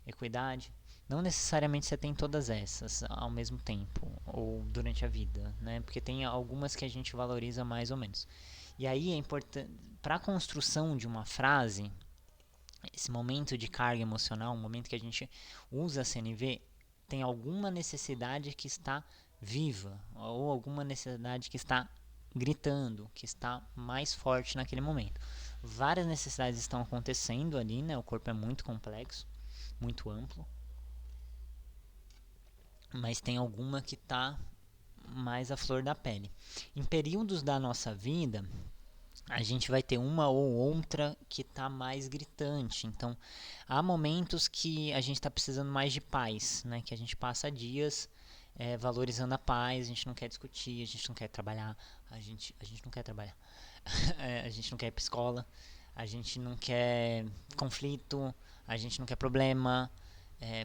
equidade. Não necessariamente você tem todas essas ao mesmo tempo ou durante a vida, né? Porque tem algumas que a gente valoriza mais ou menos. E aí é importante para a construção de uma frase, esse momento de carga emocional, um momento que a gente usa a CNV, tem alguma necessidade que está viva ou alguma necessidade que está gritando, que está mais forte naquele momento. Várias necessidades estão acontecendo ali, né? O corpo é muito complexo, muito amplo, mas tem alguma que está mais à flor da pele. Em períodos da nossa vida, a gente vai ter uma ou outra que está mais gritante. Então, há momentos que a gente está precisando mais de paz, né? Que a gente passa dias valorizando a paz, a gente não quer discutir, a gente não quer trabalhar, a gente não quer trabalhar, a gente não quer ir pra escola, a gente não quer conflito, a gente não quer problema,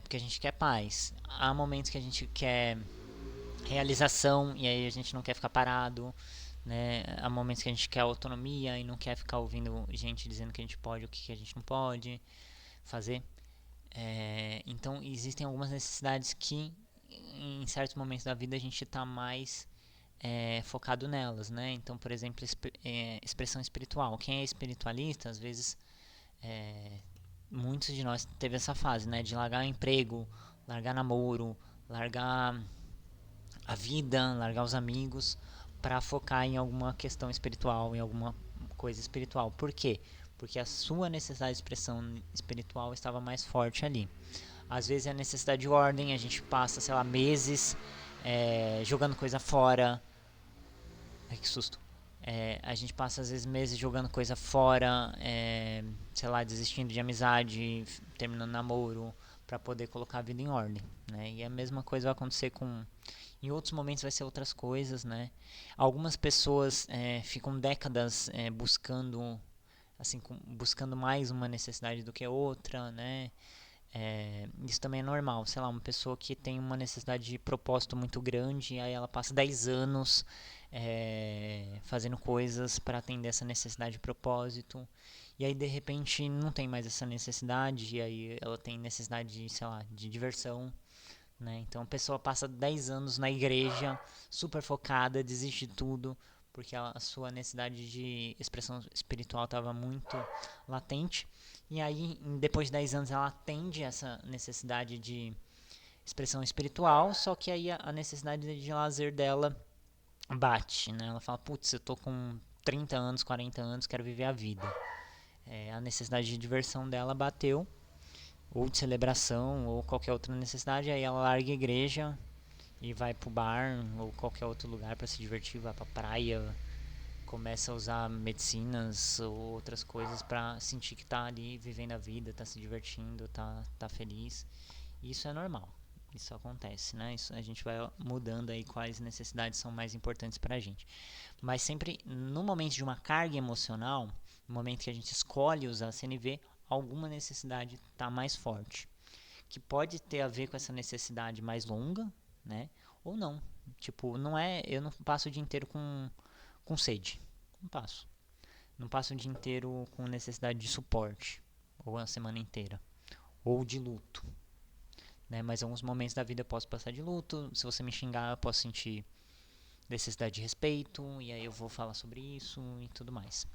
porque a gente quer paz. Há momentos que a gente quer realização e aí a gente não quer ficar parado, né? Há momentos que a gente quer autonomia e não quer ficar ouvindo gente dizendo que a gente pode ou que a gente não pode fazer. Então existem algumas necessidades que em certos momentos da vida a gente está mais focado nelas, né? Então, por exemplo, expressão espiritual. Quem é espiritualista, às vezes, muitos de nós teve essa fase, né? De largar o emprego, largar namoro, largar a vida, largar os amigos, para focar em alguma questão espiritual, em alguma coisa espiritual. Por quê? Porque a sua necessidade de expressão espiritual estava mais forte ali. Às vezes é a necessidade de ordem, a gente passa, sei lá, meses jogando coisa fora. Ai, que susto. A gente passa às vezes meses jogando coisa fora, sei lá, desistindo de amizade, terminando namoro, para poder colocar a vida em ordem, né? E a mesma coisa vai acontecer com em outros momentos vai ser outras coisas, né? Algumas pessoas ficam décadas buscando, assim, buscando mais uma necessidade do que outra, né? Isso também é normal. Sei lá, uma pessoa que tem uma necessidade de propósito muito grande, aí ela passa 10 anos fazendo coisas para atender essa necessidade de propósito. E aí de repente não tem mais essa necessidade, e aí ela tem necessidade de, sei lá, de diversão, né? Então a pessoa passa 10 anos na igreja, super focada, desiste de tudo, porque a sua necessidade de expressão espiritual estava muito latente. E aí, depois de 10 anos, ela atende essa necessidade de expressão espiritual, só que aí a necessidade de lazer dela bate, né? Ela fala, putz, eu tô com 30 anos, 40 anos, quero viver a vida. A necessidade de diversão dela bateu, ou de celebração, ou qualquer outra necessidade, aí ela larga a igreja e vai pro bar, ou qualquer outro lugar para se divertir, vai pra praia, começa a usar medicinas ou outras coisas para sentir que tá ali vivendo a vida, tá se divertindo, tá feliz. E isso é normal. Isso acontece, né? Isso a gente vai mudando aí quais necessidades são mais importantes pra gente. Mas sempre no momento de uma carga emocional, no momento que a gente escolhe usar a CNV, alguma necessidade tá mais forte, que pode ter a ver com essa necessidade mais longa, né? Ou não. Tipo, não é, eu não passo o dia inteiro com sede. Não passo. Não passo o dia inteiro com necessidade de suporte, ou a semana inteira, ou de luto, né? Mas em alguns momentos da vida eu posso passar de luto. Se você me xingar, eu posso sentir necessidade de respeito, e aí eu vou falar sobre isso e tudo mais.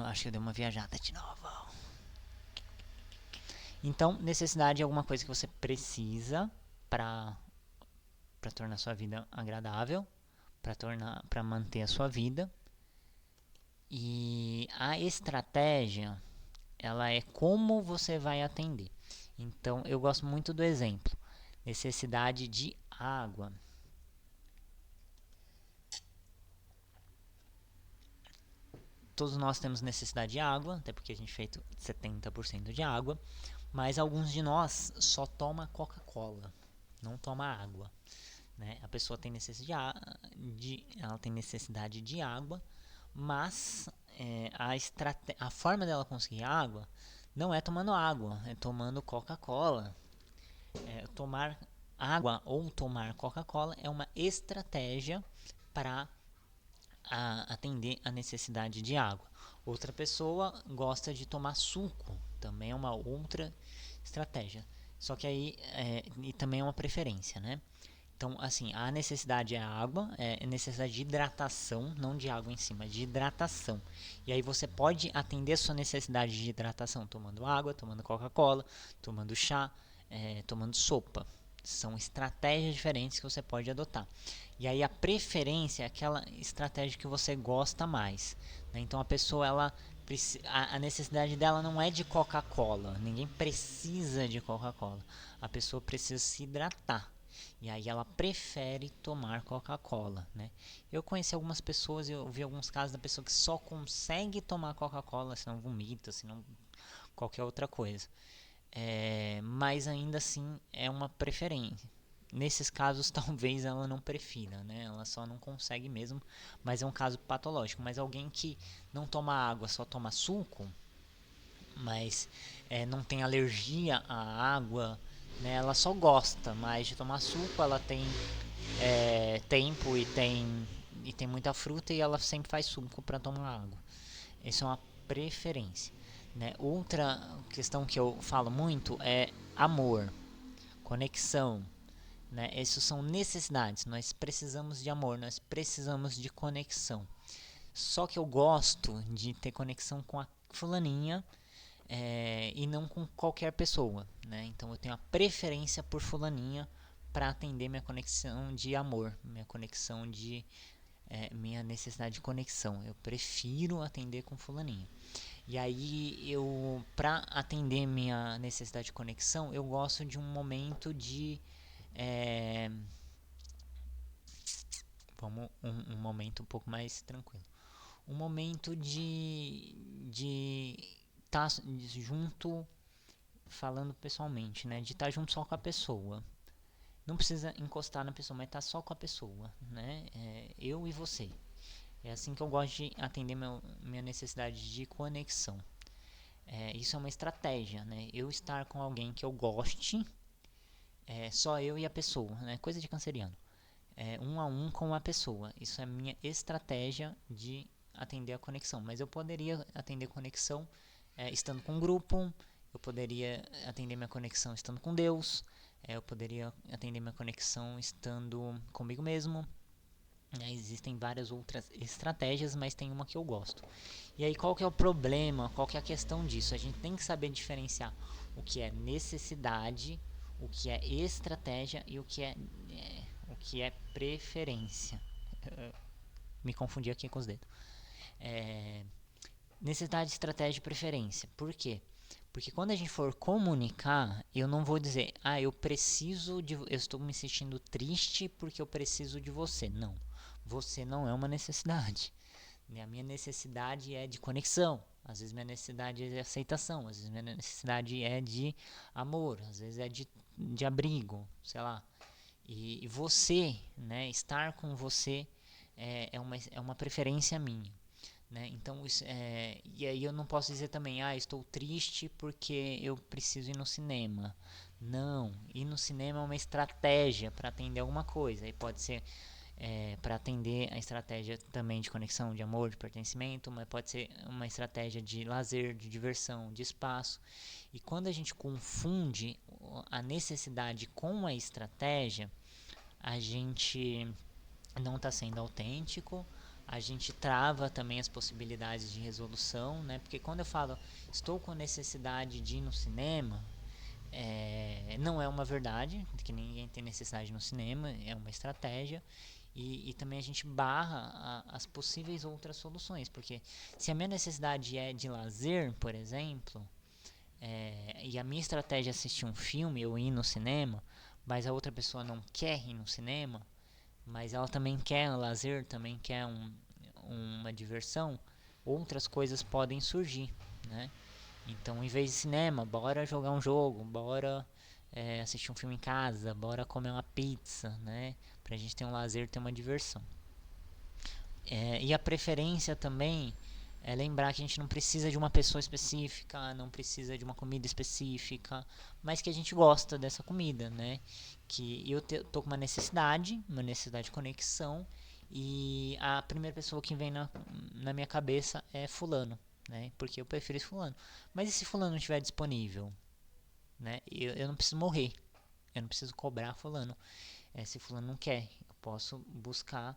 Acho que eu dei uma viajada de novo. Então, necessidade é alguma coisa que você precisa para tornar sua vida agradável, para manter a sua vida. E a estratégia, ela é como você vai atender. Então, eu gosto muito do exemplo. Necessidade de água. Todos nós temos necessidade de água, até porque a gente é feito 70% de água, mas alguns de nós só toma Coca-Cola, não toma água, né? A pessoa tem ela tem necessidade de água, mas a forma dela conseguir água não é tomando água, é tomando Coca-Cola. Tomar água ou tomar Coca-Cola é uma estratégia para atender a necessidade de água. Outra pessoa gosta de tomar suco, também é uma outra estratégia. Só que aí e também é uma preferência, né? Então, assim, a necessidade é a água, é necessidade de hidratação, não de água em si, mas de hidratação. E aí você pode atender a sua necessidade de hidratação tomando água, tomando Coca-Cola, tomando chá, tomando sopa. São estratégias diferentes que você pode adotar. E aí a preferência é aquela estratégia que você gosta mais, né? Então a pessoa, a necessidade dela não é de Coca-Cola. Ninguém precisa de Coca-Cola. A pessoa precisa se hidratar. E aí ela prefere tomar Coca-Cola, né? Eu conheci algumas pessoas, eu vi alguns casos da pessoa que só consegue tomar Coca-Cola, se não vomita, se não qualquer outra coisa. Mas ainda assim é uma preferência. Nesses casos, talvez ela não prefira, né? Ela só não consegue mesmo, mas é um caso patológico. Mas alguém que não toma água, só toma suco, mas não tem alergia à água, né? Ela só gosta mais de tomar suco, ela tem tempo e tem muita fruta e ela sempre faz suco para tomar água. Essa é uma preferência, né? Outra questão que eu falo muito é amor, conexão, né? Essas são necessidades. Nós precisamos de amor, nós precisamos de conexão. Só que eu gosto de ter conexão com a fulaninha e não com qualquer pessoa, né? Então eu tenho a preferência por fulaninha para atender minha conexão de amor, minha conexão de minha necessidade de conexão. Eu prefiro atender com fulaninha. E aí eu, para atender minha necessidade de conexão, eu gosto de um momento de um momento um pouco mais tranquilo. Um momento de estar junto, falando pessoalmente, né? De estar junto só com a pessoa. Não precisa encostar na pessoa, mas estar só com a pessoa, né? Eu e você. É assim que eu gosto de atender minha necessidade de conexão. Isso é uma estratégia, né? Eu estar com alguém que eu goste, só eu e a pessoa, né? Coisa de canceriano. Um a um com a pessoa. Isso é minha estratégia de atender a conexão. Mas eu poderia atender conexão estando com um grupo, eu poderia atender minha conexão estando com Deus, eu poderia atender minha conexão estando comigo mesmo. Existem várias outras estratégias, mas tem uma que eu gosto. E aí qual que é o problema, qual que é a questão disso? A gente tem que saber diferenciar o que é necessidade, o que é estratégia e o que é preferência. Me confundi aqui com os dedos. Necessidade, estratégia e preferência. Por quê? Porque quando a gente for comunicar, eu não vou dizer, eu estou me sentindo triste porque eu preciso de você. Não. Você não é uma necessidade. A minha necessidade é de conexão. Às vezes minha necessidade é de aceitação. Às vezes minha necessidade é de amor. Às vezes é de abrigo, sei lá. E você, né, estar com você é uma preferência minha. Né? Então, e aí eu não posso dizer também, estou triste porque eu preciso ir no cinema. Não, ir no cinema é uma estratégia para atender alguma coisa. E pode ser para atender a estratégia também de conexão, de amor, de pertencimento, mas pode ser uma estratégia de lazer, de diversão, de espaço. E quando a gente confunde a necessidade com a estratégia, a gente não está sendo autêntico, a gente trava também as possibilidades de resolução, né? Porque quando eu falo estou com necessidade de ir no cinema, não é uma verdade, que ninguém tem necessidade no cinema, é uma estratégia. E também a gente barra as possíveis outras soluções, porque se a minha necessidade é de lazer, por exemplo, e a minha estratégia é assistir um filme, eu ir no cinema, mas a outra pessoa não quer ir no cinema, mas ela também quer um lazer, também quer uma diversão, outras coisas podem surgir, né? Então, em vez de cinema, bora jogar um jogo, bora assistir um filme em casa, bora comer uma pizza, né? Pra gente ter um lazer, ter uma diversão. E a preferência também é lembrar que a gente não precisa de uma pessoa específica, não precisa de uma comida específica, mas que a gente gosta dessa comida, né? Que eu tô com uma necessidade de conexão, e a primeira pessoa que vem na minha cabeça é fulano, né? Porque eu prefiro esse fulano. Mas e se fulano não estiver disponível, né? Eu não preciso morrer, eu não preciso cobrar fulano. Se fulano não quer, eu posso buscar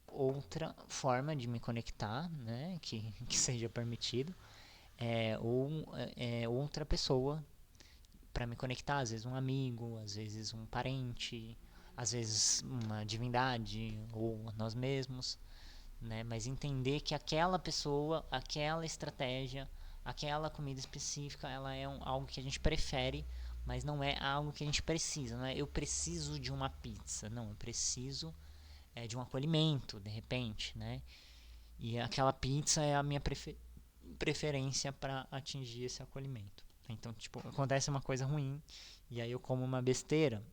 outra forma de me conectar, né, que seja permitido, ou outra pessoa para me conectar, às vezes um amigo, às vezes um parente, às vezes uma divindade ou nós mesmos, né? Mas entender que aquela pessoa, aquela estratégia, aquela comida específica, ela é algo que a gente prefere, mas não é algo que a gente precisa, não é eu preciso de uma pizza, não, eu preciso de um acolhimento, de repente, né? E aquela pizza é a minha preferência para atingir esse acolhimento. Então, tipo, acontece uma coisa ruim e aí eu como uma besteira,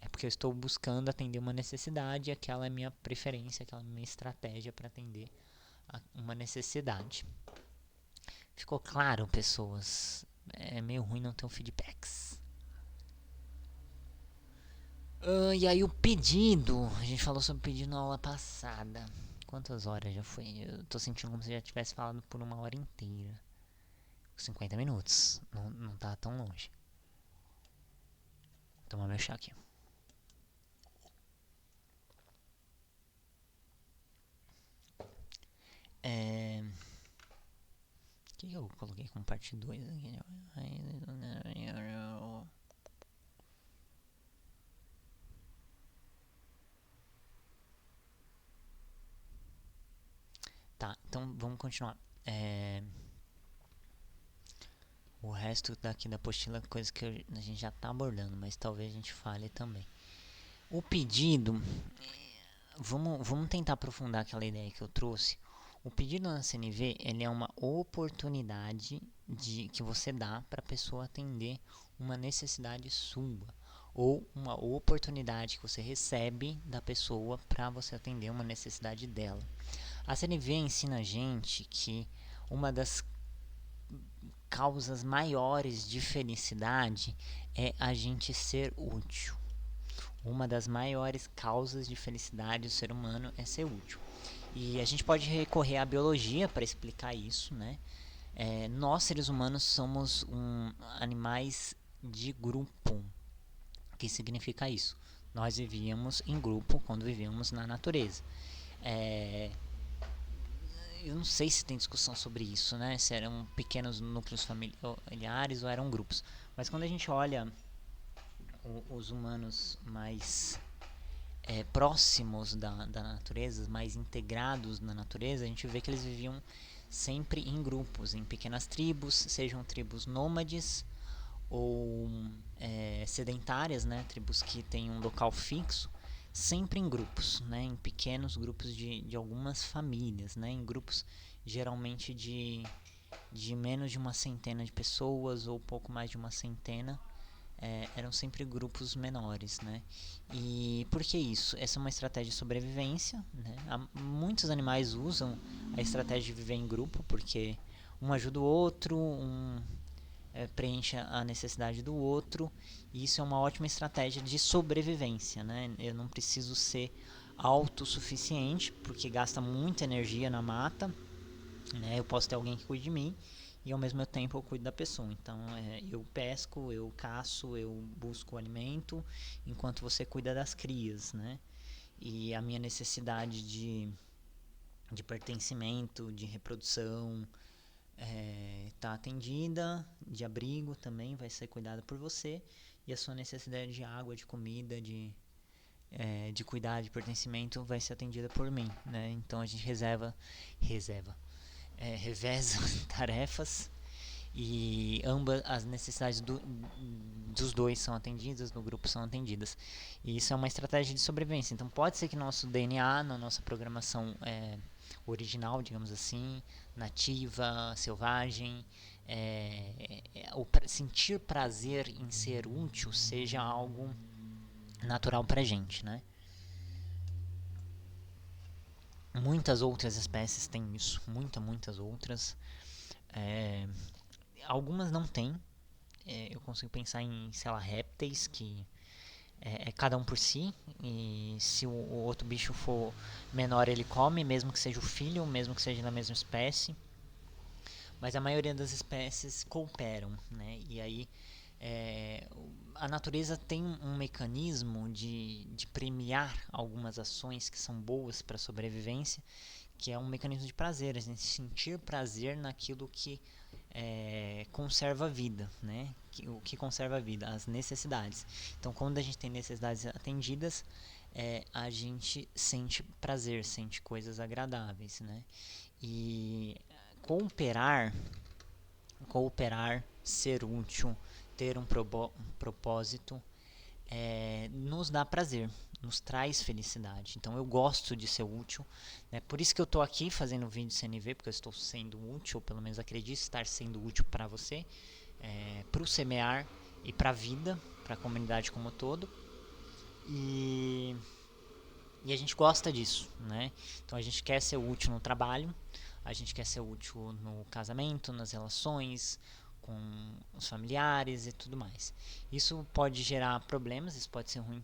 é porque eu estou buscando atender uma necessidade e aquela é a minha preferência, aquela é a minha estratégia para atender uma necessidade. Ficou claro, pessoas? É meio ruim não ter um feedbacks. E aí o pedido, a gente falou sobre o pedido na aula passada. Quantas horas já foi? Eu tô sentindo como se já tivesse falado por 1 hora inteira. 50 minutos, não tá tão longe. Vou tomar meu chá aqui. O que eu coloquei como parte 2 aqui? Tá, então vamos continuar. O resto daqui da apostila é coisa que a gente já tá abordando, mas talvez a gente fale também. O pedido, vamos tentar aprofundar aquela ideia que eu trouxe. O pedido na CNV, ele é uma oportunidade que você dá para a pessoa atender uma necessidade sua, ou uma oportunidade que você recebe da pessoa para você atender uma necessidade dela. A CNV ensina a gente que uma das causas maiores de felicidade é a gente ser útil. Uma das maiores causas de felicidade do ser humano é ser útil. E a gente pode recorrer à biologia para explicar isso, né? Nós, seres humanos, somos animais de grupo. O que significa isso? Nós vivíamos em grupo quando vivíamos na natureza. Eu não sei se tem discussão sobre isso, né? Se eram pequenos núcleos familiares ou eram grupos. Mas quando a gente olha os humanos mais próximos da natureza, mais integrados na natureza, a gente vê que eles viviam sempre em grupos, em pequenas tribos, sejam tribos nômades ou sedentárias, né? Tribos que têm um local fixo, sempre em grupos, né? Em pequenos grupos de algumas famílias, né? Em grupos geralmente de menos de uma centena de pessoas ou pouco mais de uma centena. Eram sempre grupos menores, né? E por que isso? Essa é uma estratégia de sobrevivência, né? Muitos animais usam a estratégia de viver em grupo porque um ajuda o outro, preenche a necessidade do outro, e isso é uma ótima estratégia de sobrevivência, né? Eu não preciso ser autossuficiente porque gasta muita energia na mata, né? Eu posso ter alguém que cuide de mim e ao mesmo tempo eu cuido da pessoa. Então eu pesco, eu caço, eu busco alimento, enquanto você cuida das crias, né? E a minha necessidade de pertencimento, de reprodução, tá atendida, de abrigo também vai ser cuidada por você, e a sua necessidade de água, de comida, de cuidar, de pertencimento vai ser atendida por mim, né? Então a gente reveza tarefas e ambas as necessidades dos dois são atendidas, do grupo são atendidas. E isso é uma estratégia de sobrevivência. Então pode ser que nosso DNA, na nossa programação original, digamos assim, nativa, selvagem, sentir prazer em ser útil seja algo natural pra gente, né? Muitas outras espécies têm isso, muitas outras. Algumas não têm. Eu consigo pensar em, sei lá, répteis que é cada um por si, e se o outro bicho for menor ele come, mesmo que seja o filho, mesmo que seja da mesma espécie. Mas a maioria das espécies cooperam, né? E aí a natureza tem um mecanismo de premiar algumas ações que são boas para a sobrevivência, que é um mecanismo de prazer, a gente sentir prazer naquilo que conserva a vida, né? O que conserva a vida? As necessidades. Então, quando a gente tem necessidades atendidas, a gente sente prazer, sente coisas agradáveis, né? E cooperar, ser útil, ter um propósito, nos dá prazer, nos traz felicidade. Então eu gosto de ser útil, né? Por isso que eu estou aqui fazendo vídeo CNV, porque eu estou sendo útil, pelo menos acredito estar sendo útil para você, para o semear e para a vida, para a comunidade como um todo. E a gente gosta disso, né? Então a gente quer ser útil no trabalho, a gente quer ser útil no casamento, nas relações com os familiares e tudo mais. Isso pode gerar problemas, isso pode ser ruim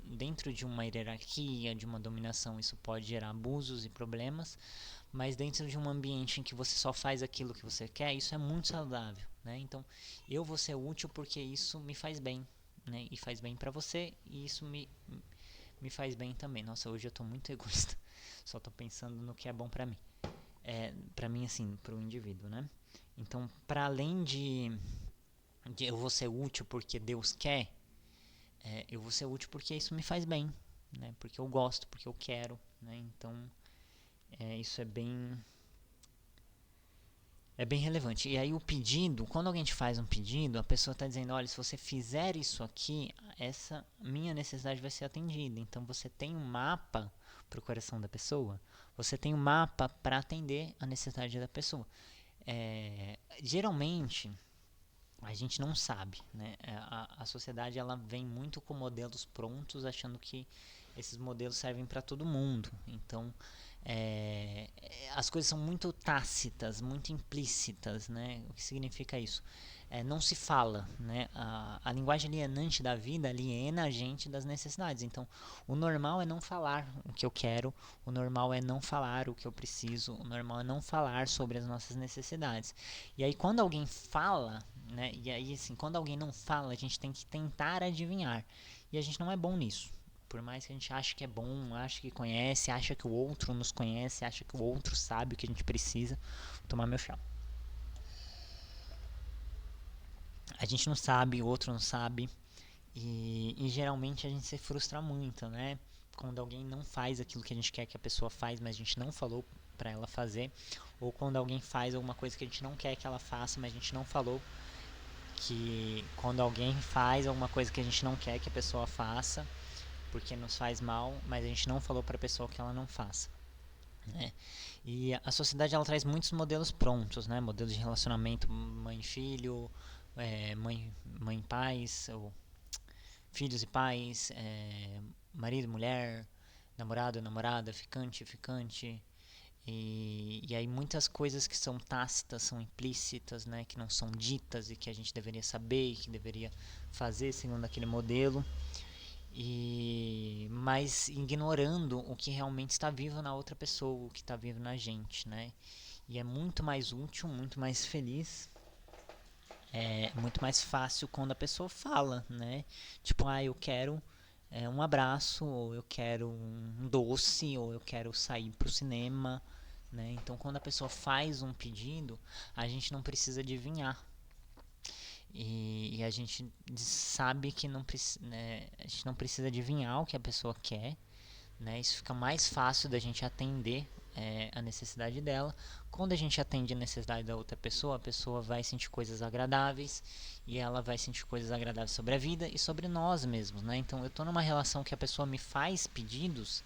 dentro de uma hierarquia, de uma dominação, isso pode gerar abusos e problemas, mas dentro de um ambiente em que você só faz aquilo que você quer, isso é muito saudável, né? Então, eu vou ser útil porque isso me faz bem, né? E faz bem pra você, e isso me faz bem também. Nossa, hoje eu tô muito egoísta. Só tô pensando no que é bom pra mim. Pra mim, assim, pro indivíduo, né? Então, para além de eu vou ser útil porque Deus quer, eu vou ser útil porque isso me faz bem, né? Porque eu gosto, porque eu quero, né? Então, isso é bem relevante. E aí o pedido, quando alguém te faz um pedido, a pessoa está dizendo, olha, se você fizer isso aqui, essa minha necessidade vai ser atendida. Então você tem um mapa para o coração da pessoa, você tem um mapa para atender a necessidade da pessoa. Geralmente a gente não sabe, né? A sociedade ela vem muito com modelos prontos, achando que esses modelos servem para todo mundo. Então as coisas são muito tácitas, muito implícitas, né? O que significa isso? Não se fala, né? A linguagem alienante da vida aliena a gente das necessidades. Então, o normal é não falar o que eu quero, o normal é não falar o que eu preciso, o normal é não falar sobre as nossas necessidades. E aí, quando alguém fala, né? E aí, assim, quando alguém não fala, a gente tem que tentar adivinhar. E a gente não é bom nisso. Por mais que a gente ache que é bom, ache que conhece, acha que o outro nos conhece, acha que o outro sabe o que a gente precisa. Vou tomar meu chá. A gente não sabe, o outro não sabe. E geralmente a gente se frustra muito, né? Quando alguém não faz aquilo que a gente quer que a pessoa faz, mas a gente não falou pra ela fazer. Ou quando alguém faz alguma coisa que a gente não quer que ela faça, mas a gente não falou que quando alguém faz alguma coisa que a gente não quer que a pessoa faça, porque nos faz mal, mas a gente não falou para a pessoa que ela não faça, né? E a sociedade ela traz muitos modelos prontos, né? Modelos de relacionamento mãe-filho, mãe-pais, ou filhos e pais, marido e mulher, namorado e namorada, ficante e ficante. E aí muitas coisas que são tácitas, são implícitas, né? Que não são ditas e que a gente deveria saber e que deveria fazer segundo aquele modelo. Mas ignorando o que realmente está vivo na outra pessoa, o que está vivo na gente, né? E é muito mais útil, muito mais feliz, muito mais fácil quando a pessoa fala, né? Tipo, eu quero um abraço, ou eu quero um doce, ou eu quero sair pro cinema, né? Então, quando a pessoa faz um pedido, a gente não precisa adivinhar. E a gente sabe que né, a gente não precisa adivinhar o que a pessoa quer, né? Isso fica mais fácil da gente atender a necessidade dela. Quando a gente atende a necessidade da outra pessoa, a pessoa vai sentir coisas agradáveis e ela vai sentir coisas agradáveis sobre a vida e sobre nós mesmos, né? Então eu estou numa relação que a pessoa me faz pedidos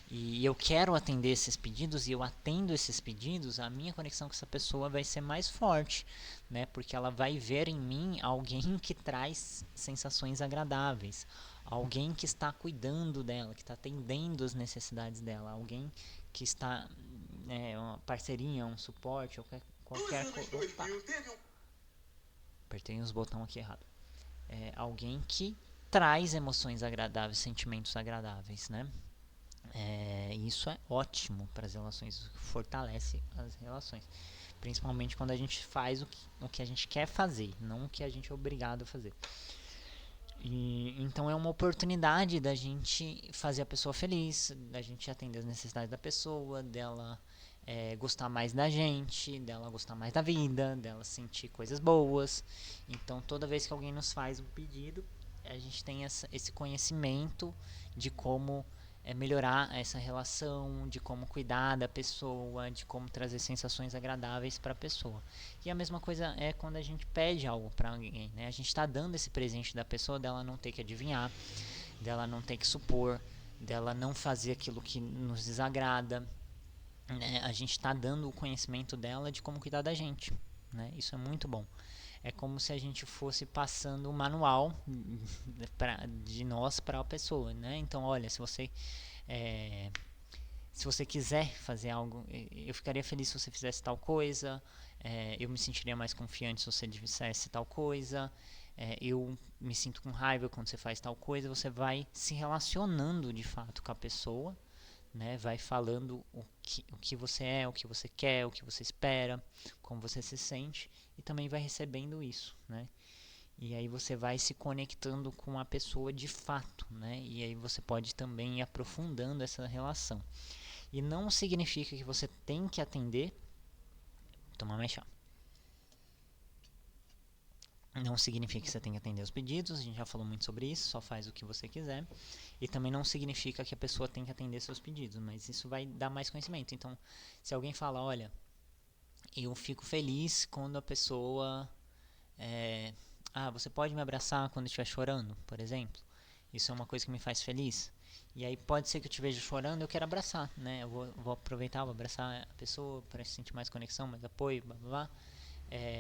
e eu quero atender esses pedidos e eu atendo esses pedidos, a minha conexão com essa pessoa vai ser mais forte, né? Porque ela vai ver em mim alguém que traz sensações agradáveis, alguém que está cuidando dela, que está atendendo as necessidades dela, alguém que está uma parceria, um suporte, qualquer coisa. Opa! Apertei os botões aqui errado. Alguém que traz emoções agradáveis, sentimentos agradáveis, né? Isso é ótimo para as relações, fortalece as relações, principalmente quando a gente faz o que a gente quer fazer, não o que a gente é obrigado a fazer. Então é uma oportunidade da gente fazer a pessoa feliz, da gente atender as necessidades da pessoa, dela gostar mais da gente, dela gostar mais da vida, dela sentir coisas boas. Então, toda vez que alguém nos faz um pedido, a gente tem esse conhecimento de como melhorar essa relação, de como cuidar da pessoa, de como trazer sensações agradáveis para a pessoa. E a mesma coisa é quando a gente pede algo para alguém, né? A gente está dando esse presente da pessoa, dela não ter que adivinhar, dela não ter que supor, dela não fazer aquilo que nos desagrada, né? A gente está dando o conhecimento dela de como cuidar da gente, né? Isso é muito bom. É como se a gente fosse passando o manual de nós para a pessoa, né? Então, olha, é, se você quiser fazer algo, eu ficaria feliz se você fizesse tal coisa, eu me sentiria mais confiante se você dissesse tal coisa, eu me sinto com raiva quando você faz tal coisa. Você vai se relacionando de fato com a pessoa, né? Vai falando o que você é, o que você quer, o que você espera, como você se sente, e também vai recebendo isso, né? E aí você vai se conectando com a pessoa de fato, né? E aí você pode também ir aprofundando essa relação. E não significa que você tem que atender. Tomar mais chá. Não significa que você tem que atender os pedidos, a gente já falou muito sobre isso, só faz o que você quiser. E também não significa que a pessoa tem que atender seus pedidos, mas isso vai dar mais conhecimento. Então, se alguém fala, olha, eu fico feliz quando a pessoa você pode me abraçar quando eu estiver chorando, por exemplo. Isso é uma coisa que me faz feliz. E aí pode ser que eu te veja chorando e eu quero abraçar, né? Eu vou aproveitar, vou abraçar a pessoa para sentir mais conexão, mais apoio, blá blá blá.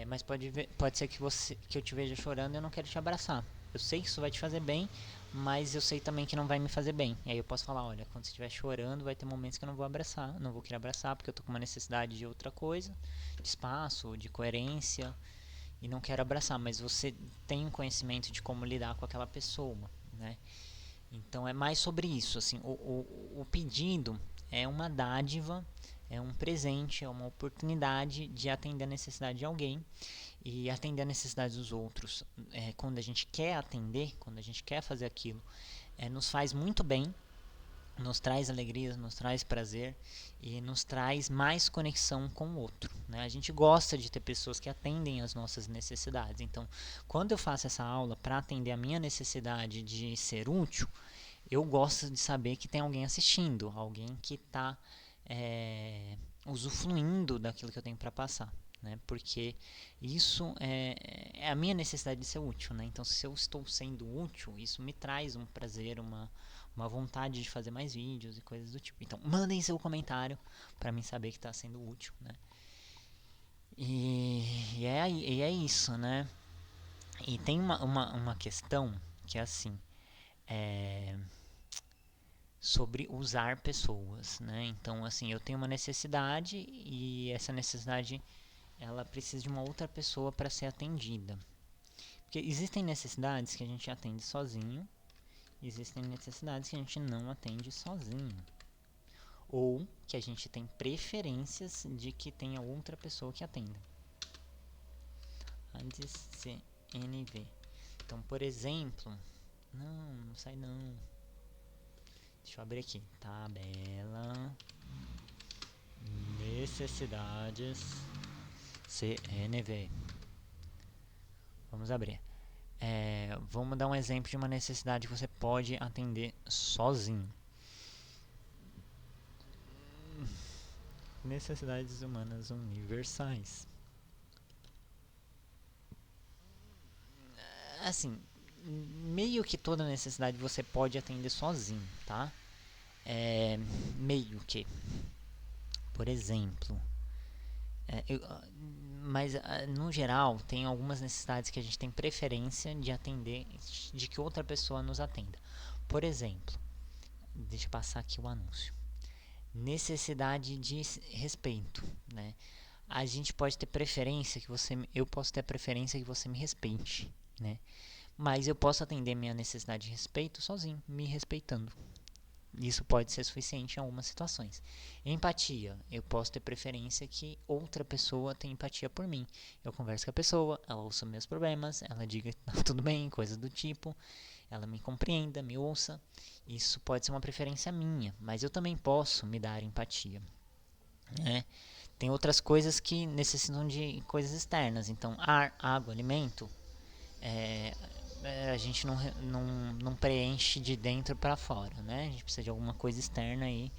Mas pode ser que eu te veja chorando e eu não quero te abraçar. Eu sei que isso vai te fazer bem, mas eu sei também que não vai me fazer bem. E aí eu posso falar, olha, quando você estiver chorando, vai ter momentos que eu não vou abraçar, não vou querer abraçar, porque eu tô com uma necessidade de outra coisa, de espaço, de coerência, e não quero abraçar, mas você tem um conhecimento de como lidar com aquela pessoa, né? Então é mais sobre isso, assim, o pedido é uma dádiva, é um presente, é uma oportunidade de atender a necessidade de alguém e atender a necessidade dos outros. Quando a gente quer atender, quando a gente quer fazer aquilo, nos faz muito bem, nos traz alegria, nos traz prazer e nos traz mais conexão com o outro, né? A gente gosta de ter pessoas que atendem às nossas necessidades. Então, quando eu faço essa aula para atender a minha necessidade de ser útil, eu gosto de saber que tem alguém assistindo, alguém que está usufruindo daquilo que eu tenho para passar, né? Porque isso é a minha necessidade de ser útil, né? Então, se eu estou sendo útil, isso me traz um prazer, uma vontade de fazer mais vídeos e coisas do tipo. Então, mandem seu comentário para mim saber que está sendo útil, né? E é isso, né? E tem uma questão que é assim, sobre usar pessoas, né? Então, assim, eu tenho uma necessidade e essa necessidade ela precisa de uma outra pessoa para ser atendida. Porque existem necessidades que a gente atende sozinho, existem necessidades que a gente não atende sozinho. Ou que a gente tem preferências de que tenha outra pessoa que atenda. Antes CNV. Então, por exemplo, não sai não. Deixa eu abrir aqui. Tabela necessidades CNV. Vamos abrir. Vamos dar um exemplo de uma necessidade que você pode atender sozinho. Necessidades humanas universais. Assim, meio que toda necessidade você pode atender sozinho, tá? Meio que. Por exemplo, mas no geral tem algumas necessidades que a gente tem preferência de atender, de que outra pessoa nos atenda. Por exemplo, deixa eu passar aqui o anúncio. Necessidade de respeito, né? A gente pode ter preferência que eu posso ter a preferência que você me respeite, né? Mas eu posso atender minha necessidade de respeito sozinho, me respeitando. Isso pode ser suficiente em algumas situações. Empatia. Eu posso ter preferência que outra pessoa tenha empatia por mim. Eu converso com a pessoa, ela ouça meus problemas, ela diga que tá tudo bem, coisas do tipo. Ela me compreenda, me ouça. Isso pode ser uma preferência minha, mas eu também posso me dar empatia. né? Tem outras coisas que necessitam de coisas externas. Então, ar, água, alimento, é, a gente não preenche de dentro para fora, né? A gente precisa de alguma coisa externa aí.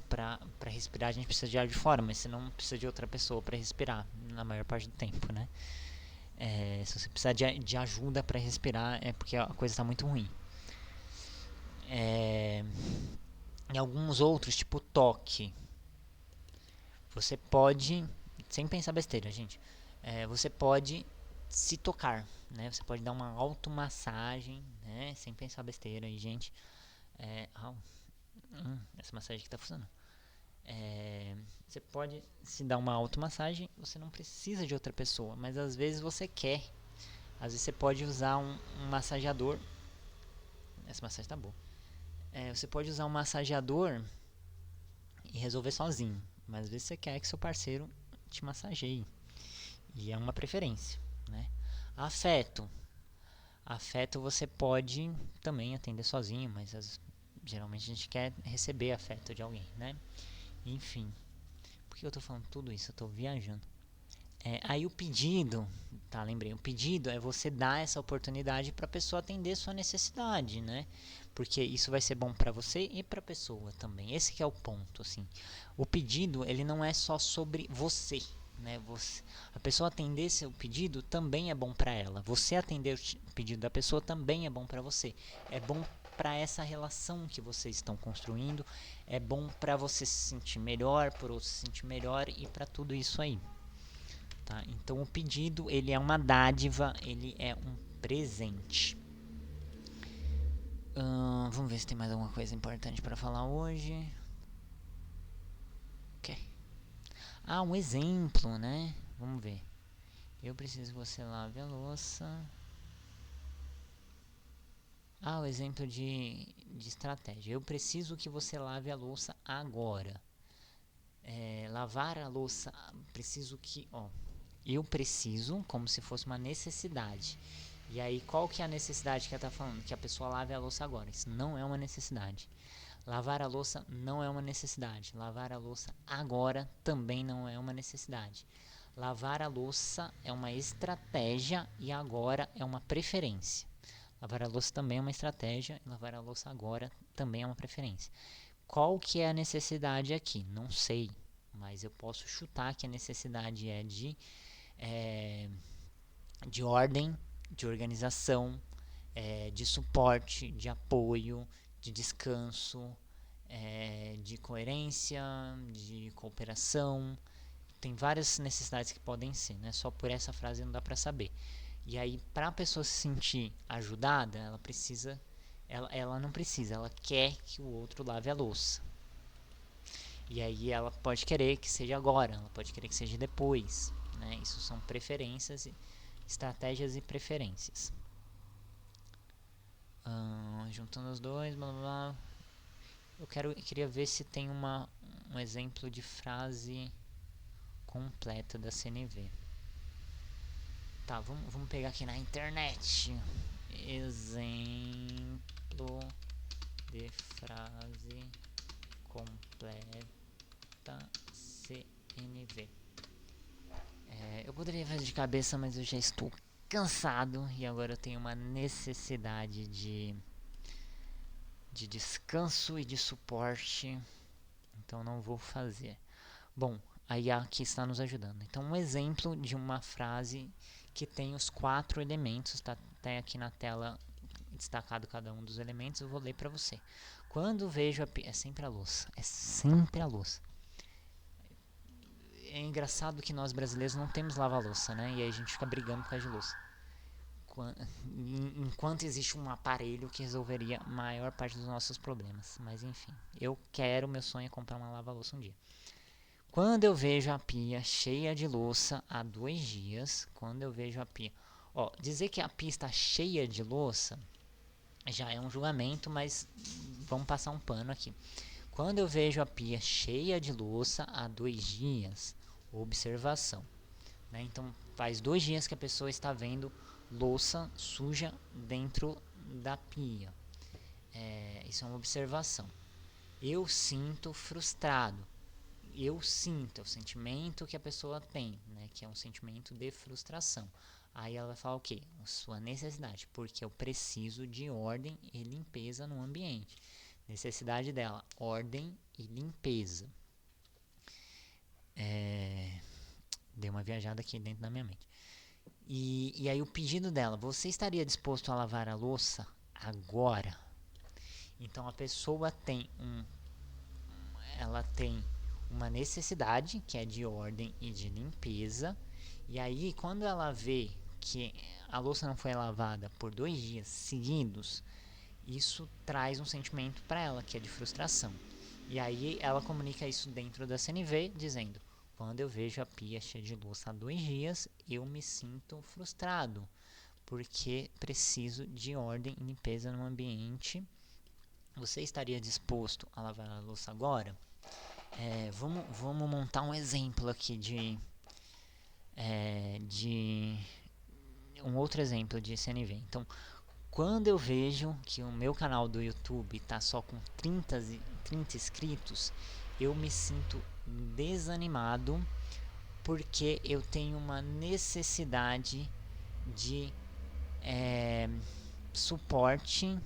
Para respirar a gente precisa de ar de fora, mas você não precisa de outra pessoa para respirar na maior parte do tempo, né? Se você precisar de ajuda para respirar é porque a coisa está muito ruim. Em alguns outros, tipo toque, você pode, sem pensar besteira, gente, você pode se tocar, né? Você pode dar uma automassagem, né? Sem pensar besteira aí, gente. Essa massagem aqui tá funcionando. Você pode se dar uma automassagem, você não precisa de outra pessoa, mas às vezes você quer. Às vezes você pode usar um massageador. Essa massagem tá boa. Você pode usar um massageador e resolver sozinho, mas às vezes você quer que seu parceiro te massageie. E é uma preferência, né? Afeto. Afeto você pode também atender sozinho, mas geralmente a gente quer receber afeto de alguém, né? Enfim, por que eu tô falando tudo isso? Eu tô viajando. Aí o pedido, tá? Lembrei. O pedido é você dar essa oportunidade para a pessoa atender sua necessidade, né? Porque isso vai ser bom para você e para a pessoa também. Esse que é o ponto, assim. O pedido, ele não é só sobre você, né? A pessoa atender seu pedido também é bom para ela. Você atender o pedido da pessoa também é bom para você. É bom para essa relação que vocês estão construindo. É bom para você se sentir melhor, para outro se sentir melhor e para tudo isso aí. Tá? Então o pedido ele é uma dádiva, ele é um presente. Vamos ver se tem mais alguma coisa importante para falar hoje. Ok. Um exemplo, né? Vamos ver. Eu preciso que você lave a louça. O exemplo de estratégia. Eu preciso que você lave a louça agora. Lavar a louça, preciso que, eu preciso, como se fosse uma necessidade. E aí, qual que é a necessidade que ela está falando? Que a pessoa lave a louça agora. Isso não é uma necessidade. Lavar a louça não é uma necessidade. Lavar a louça agora também não é uma necessidade. Lavar a louça é uma estratégia e agora é uma preferência. Lavar a louça também é uma estratégia e lavar a louça agora também é uma preferência. Qual que é a necessidade aqui? Não sei, mas eu posso chutar que a necessidade é de ordem, de organização, de suporte, de apoio, de descanso, de coerência, de cooperação. Tem várias necessidades que podem ser, né? Só por essa frase não dá para saber. E aí, para a pessoa se sentir ajudada, ela não precisa, ela quer que o outro lave a louça. E aí ela pode querer que seja agora, ela pode querer que seja depois, né? Isso são preferências, estratégias e preferências. Juntando os dois, blá blá blá. Eu queria ver se tem um exemplo de frase completa da CNV. Tá, vamos pegar aqui na internet. Exemplo de frase completa CNV. Eu poderia fazer de cabeça, mas eu já estou cansado e agora eu tenho uma necessidade de descanso e de suporte, então não vou fazer. Bom, a IA aqui está nos ajudando. Então, um exemplo de uma frase que tem os 4 elementos, está até aqui na tela destacado cada um dos elementos, eu vou ler para você. Quando vejo a pia, é sempre a louça, É engraçado que nós brasileiros não temos lava-louça, né? E aí a gente fica brigando por causa de louça. Enquanto existe um aparelho que resolveria a maior parte dos nossos problemas. Mas enfim, meu sonho é comprar uma lava-louça um dia. Quando eu vejo a pia cheia de louça há 2 dias, dizer que a pia está cheia de louça já é um julgamento, mas vamos passar um pano aqui. Quando eu vejo a pia cheia de louça há 2 dias, observação, né? Então faz 2 dias que a pessoa está vendo louça suja dentro da pia. Isso é uma observação. Eu sinto frustrado. eu sinto, é o sentimento que a pessoa tem, né? Que é um sentimento de frustração. Aí ela vai falar o quê? Sua necessidade, porque eu preciso de ordem e limpeza no ambiente. Necessidade dela, ordem e limpeza. Dei uma viajada aqui dentro da minha mente. E aí o pedido dela, você estaria disposto a lavar a louça agora? Então a pessoa ela tem uma necessidade que é de ordem e de limpeza. E aí quando ela vê que a louça não foi lavada por 2 dias seguidos, isso traz um sentimento para ela que é de frustração. E aí ela comunica isso dentro da CNV dizendo: quando eu vejo a pia cheia de louça há 2 dias, eu me sinto frustrado, porque preciso de ordem e limpeza no ambiente. Você estaria disposto a lavar a louça agora? Vamos montar um exemplo aqui de um outro exemplo de CNV. Então, quando eu vejo que o meu canal do YouTube está só com 30 inscritos, eu me sinto desanimado, porque eu tenho uma necessidade de suporte.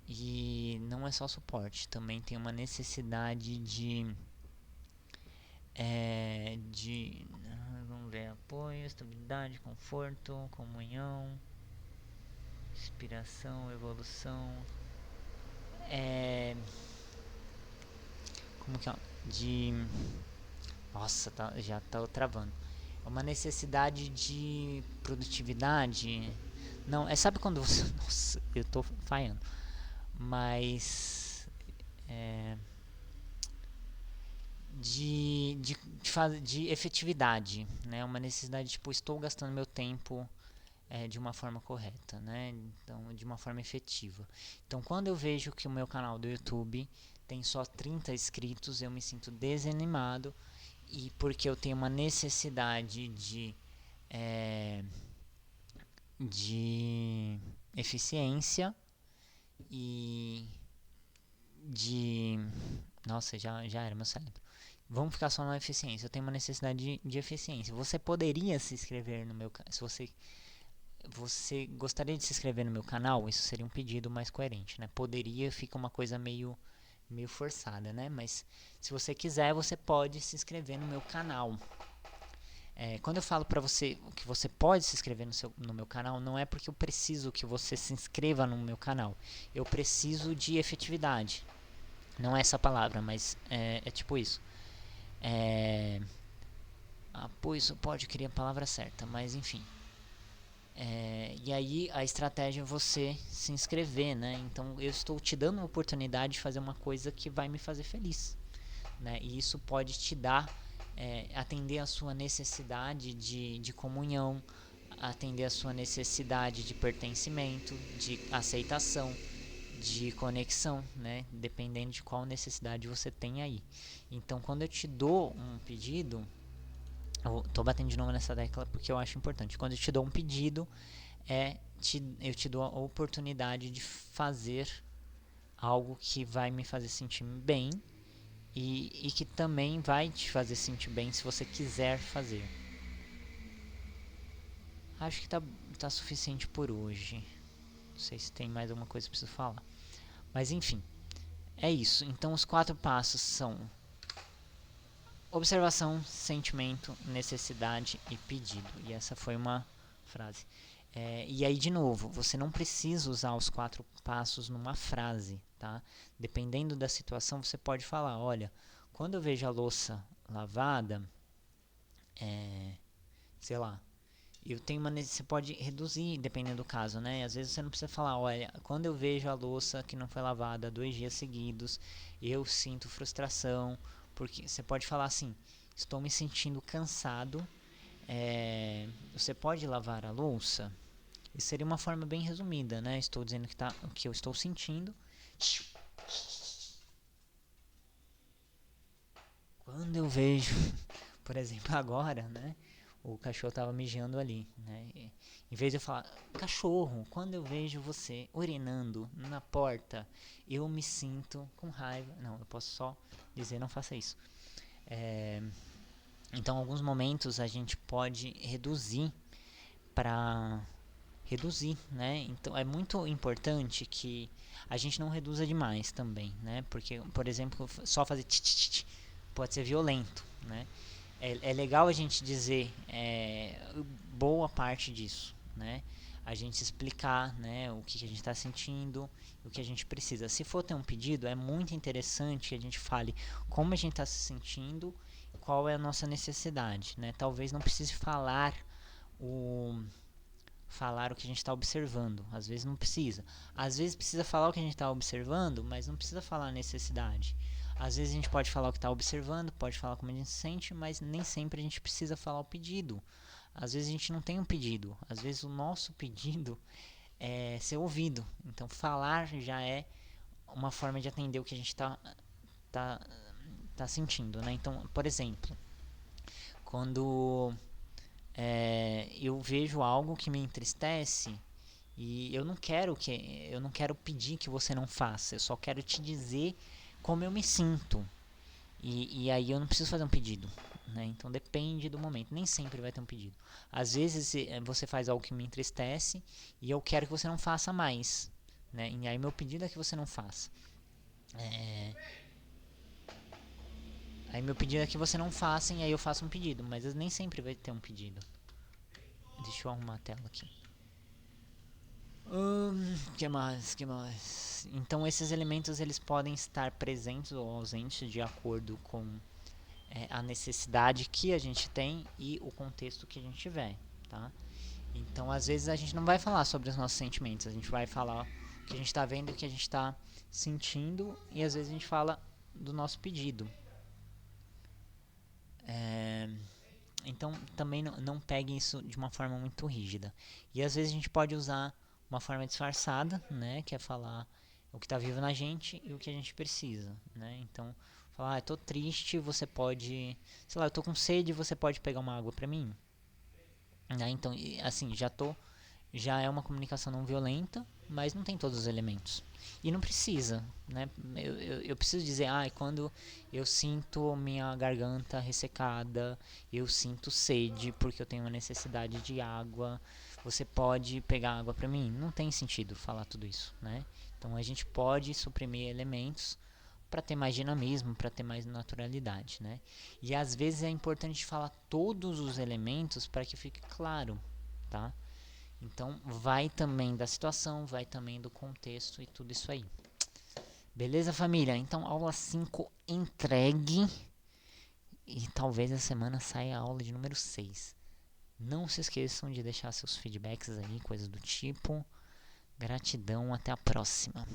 E não é só suporte, também tem uma necessidade vamos ver, apoio, estabilidade, conforto, comunhão, inspiração, evolução, como que é? Nossa, já tá travando. É uma necessidade de produtividade. Não, sabe quando você. Nossa, eu tô falhando. Mas. De efetividade, né? Uma necessidade, tipo, estou gastando meu tempo de uma forma correta, né? Então, de uma forma efetiva. Então, quando eu vejo que o meu canal do YouTube tem só 30 inscritos, eu me sinto desanimado, e porque eu tenho uma necessidade de eficiência e de... Nossa, já era meu cérebro. Vamos ficar só na eficiência. Eu tenho uma necessidade de eficiência. Você poderia se inscrever no meu canal. Se você gostaria de se inscrever no meu canal, isso seria um pedido mais coerente, né? Poderia, fica uma coisa meio forçada, né? Mas se você quiser, você pode se inscrever no meu canal. Quando eu falo pra você que você pode se inscrever no meu canal, não é porque eu preciso que você se inscreva no meu canal. Eu preciso de efetividade. Não é essa palavra, mas é tipo isso. Apoio, suporte, queria a palavra certa, mas enfim. E aí a estratégia é você se inscrever, né? Então eu estou te dando uma oportunidade de fazer uma coisa que vai me fazer feliz, né? E isso pode te dar, atender a sua necessidade de comunhão, atender a sua necessidade de pertencimento, de aceitação, de conexão, né? Dependendo de qual necessidade você tem aí. Então quando eu te dou um pedido, eu tô batendo de novo nessa tecla porque eu acho importante. Quando eu te dou um pedido, eu te dou a oportunidade de fazer algo que vai me fazer sentir bem, e que também vai te fazer sentir bem se você quiser fazer. Acho que tá suficiente por hoje. Não sei se tem mais alguma coisa que eu preciso falar. Mas enfim, é isso. Então os 4 passos são: observação, sentimento, necessidade e pedido. E essa foi uma frase. E aí, de novo, você não precisa usar os 4 passos numa frase, tá? Dependendo da situação, você pode falar: olha, quando eu vejo a louça lavada, sei lá, eu tenho você pode reduzir, dependendo do caso, né? Às vezes você não precisa falar: olha, quando eu vejo a louça que não foi lavada 2 dias seguidos, eu sinto frustração. Porque você pode falar assim: estou me sentindo cansado, você pode lavar a louça? Isso seria uma forma bem resumida, né? Estou dizendo o que eu estou sentindo. Quando eu vejo, por exemplo, agora, né? O cachorro tava mijando ali, né? Em vez de eu falar: cachorro, quando eu vejo você urinando na porta, eu me sinto com raiva. Não, eu posso só dizer: não faça isso. Então, em alguns momentos a gente pode reduzir para reduzir, né? Então, é muito importante que a gente não reduza demais também, né? Porque, por exemplo, só fazer pode ser violento, né? É legal a gente dizer boa parte disso, né? A gente explicar, né, o que a gente está sentindo, o que a gente precisa. Se for ter um pedido, é muito interessante que a gente fale como a gente está se sentindo, qual é a nossa necessidade, né? Talvez não precise o falar o que a gente está observando. Às vezes não precisa. Às vezes precisa falar o que a gente está observando, mas não precisa falar a necessidade. Às vezes a gente pode falar o que está observando, pode falar como a gente se sente, mas nem sempre a gente precisa falar o pedido. Às vezes a gente não tem um pedido. Às vezes o nosso pedido é ser ouvido. Então falar já é uma forma de atender o que a gente tá, tá sentindo, né? Então, por exemplo, quando eu vejo algo que me entristece e eu não quero pedir que você não faça, eu só quero te dizer como eu me sinto. E aí eu não preciso fazer um pedido, né? Então depende do momento, nem sempre vai ter um pedido. Às vezes você faz algo que me entristece e eu quero que você não faça mais, né? E aí meu pedido é que você não faça. Aí meu pedido é que você não faça e aí eu faço um pedido, mas nem sempre vai ter um pedido. Deixa eu arrumar a tela aqui. Que mais? Que mais? Então esses elementos eles podem estar presentes ou ausentes de acordo com a necessidade que a gente tem e o contexto que a gente tiver, tá? Então às vezes a gente não vai falar sobre os nossos sentimentos, a gente vai falar o que a gente está vendo, o que a gente está sentindo e às vezes a gente fala do nosso pedido. Então também não peguem isso de uma forma muito rígida. E às vezes a gente pode usar uma forma disfarçada, né, que é falar o que está vivo na gente e o que a gente precisa, né? Então, falar, eu tô triste, você pode, sei lá, eu tô com sede, você pode pegar uma água pra mim, né? Então, assim, já é uma comunicação não violenta, mas não tem todos os elementos. E não precisa, né? Eu preciso dizer, quando eu sinto minha garganta ressecada, eu sinto sede porque eu tenho uma necessidade de água, você pode pegar água pra mim? Não tem sentido falar tudo isso, né? Então a gente pode suprimir elementos para ter mais dinamismo, para ter mais naturalidade, né? E às vezes é importante falar todos os elementos para que fique claro, tá? Então vai também da situação, vai também do contexto e tudo isso aí. Beleza, família? Então aula 5 entregue e talvez a semana saia a aula de número 6. Não se esqueçam de deixar seus feedbacks aí, coisas do tipo. Gratidão, até a próxima.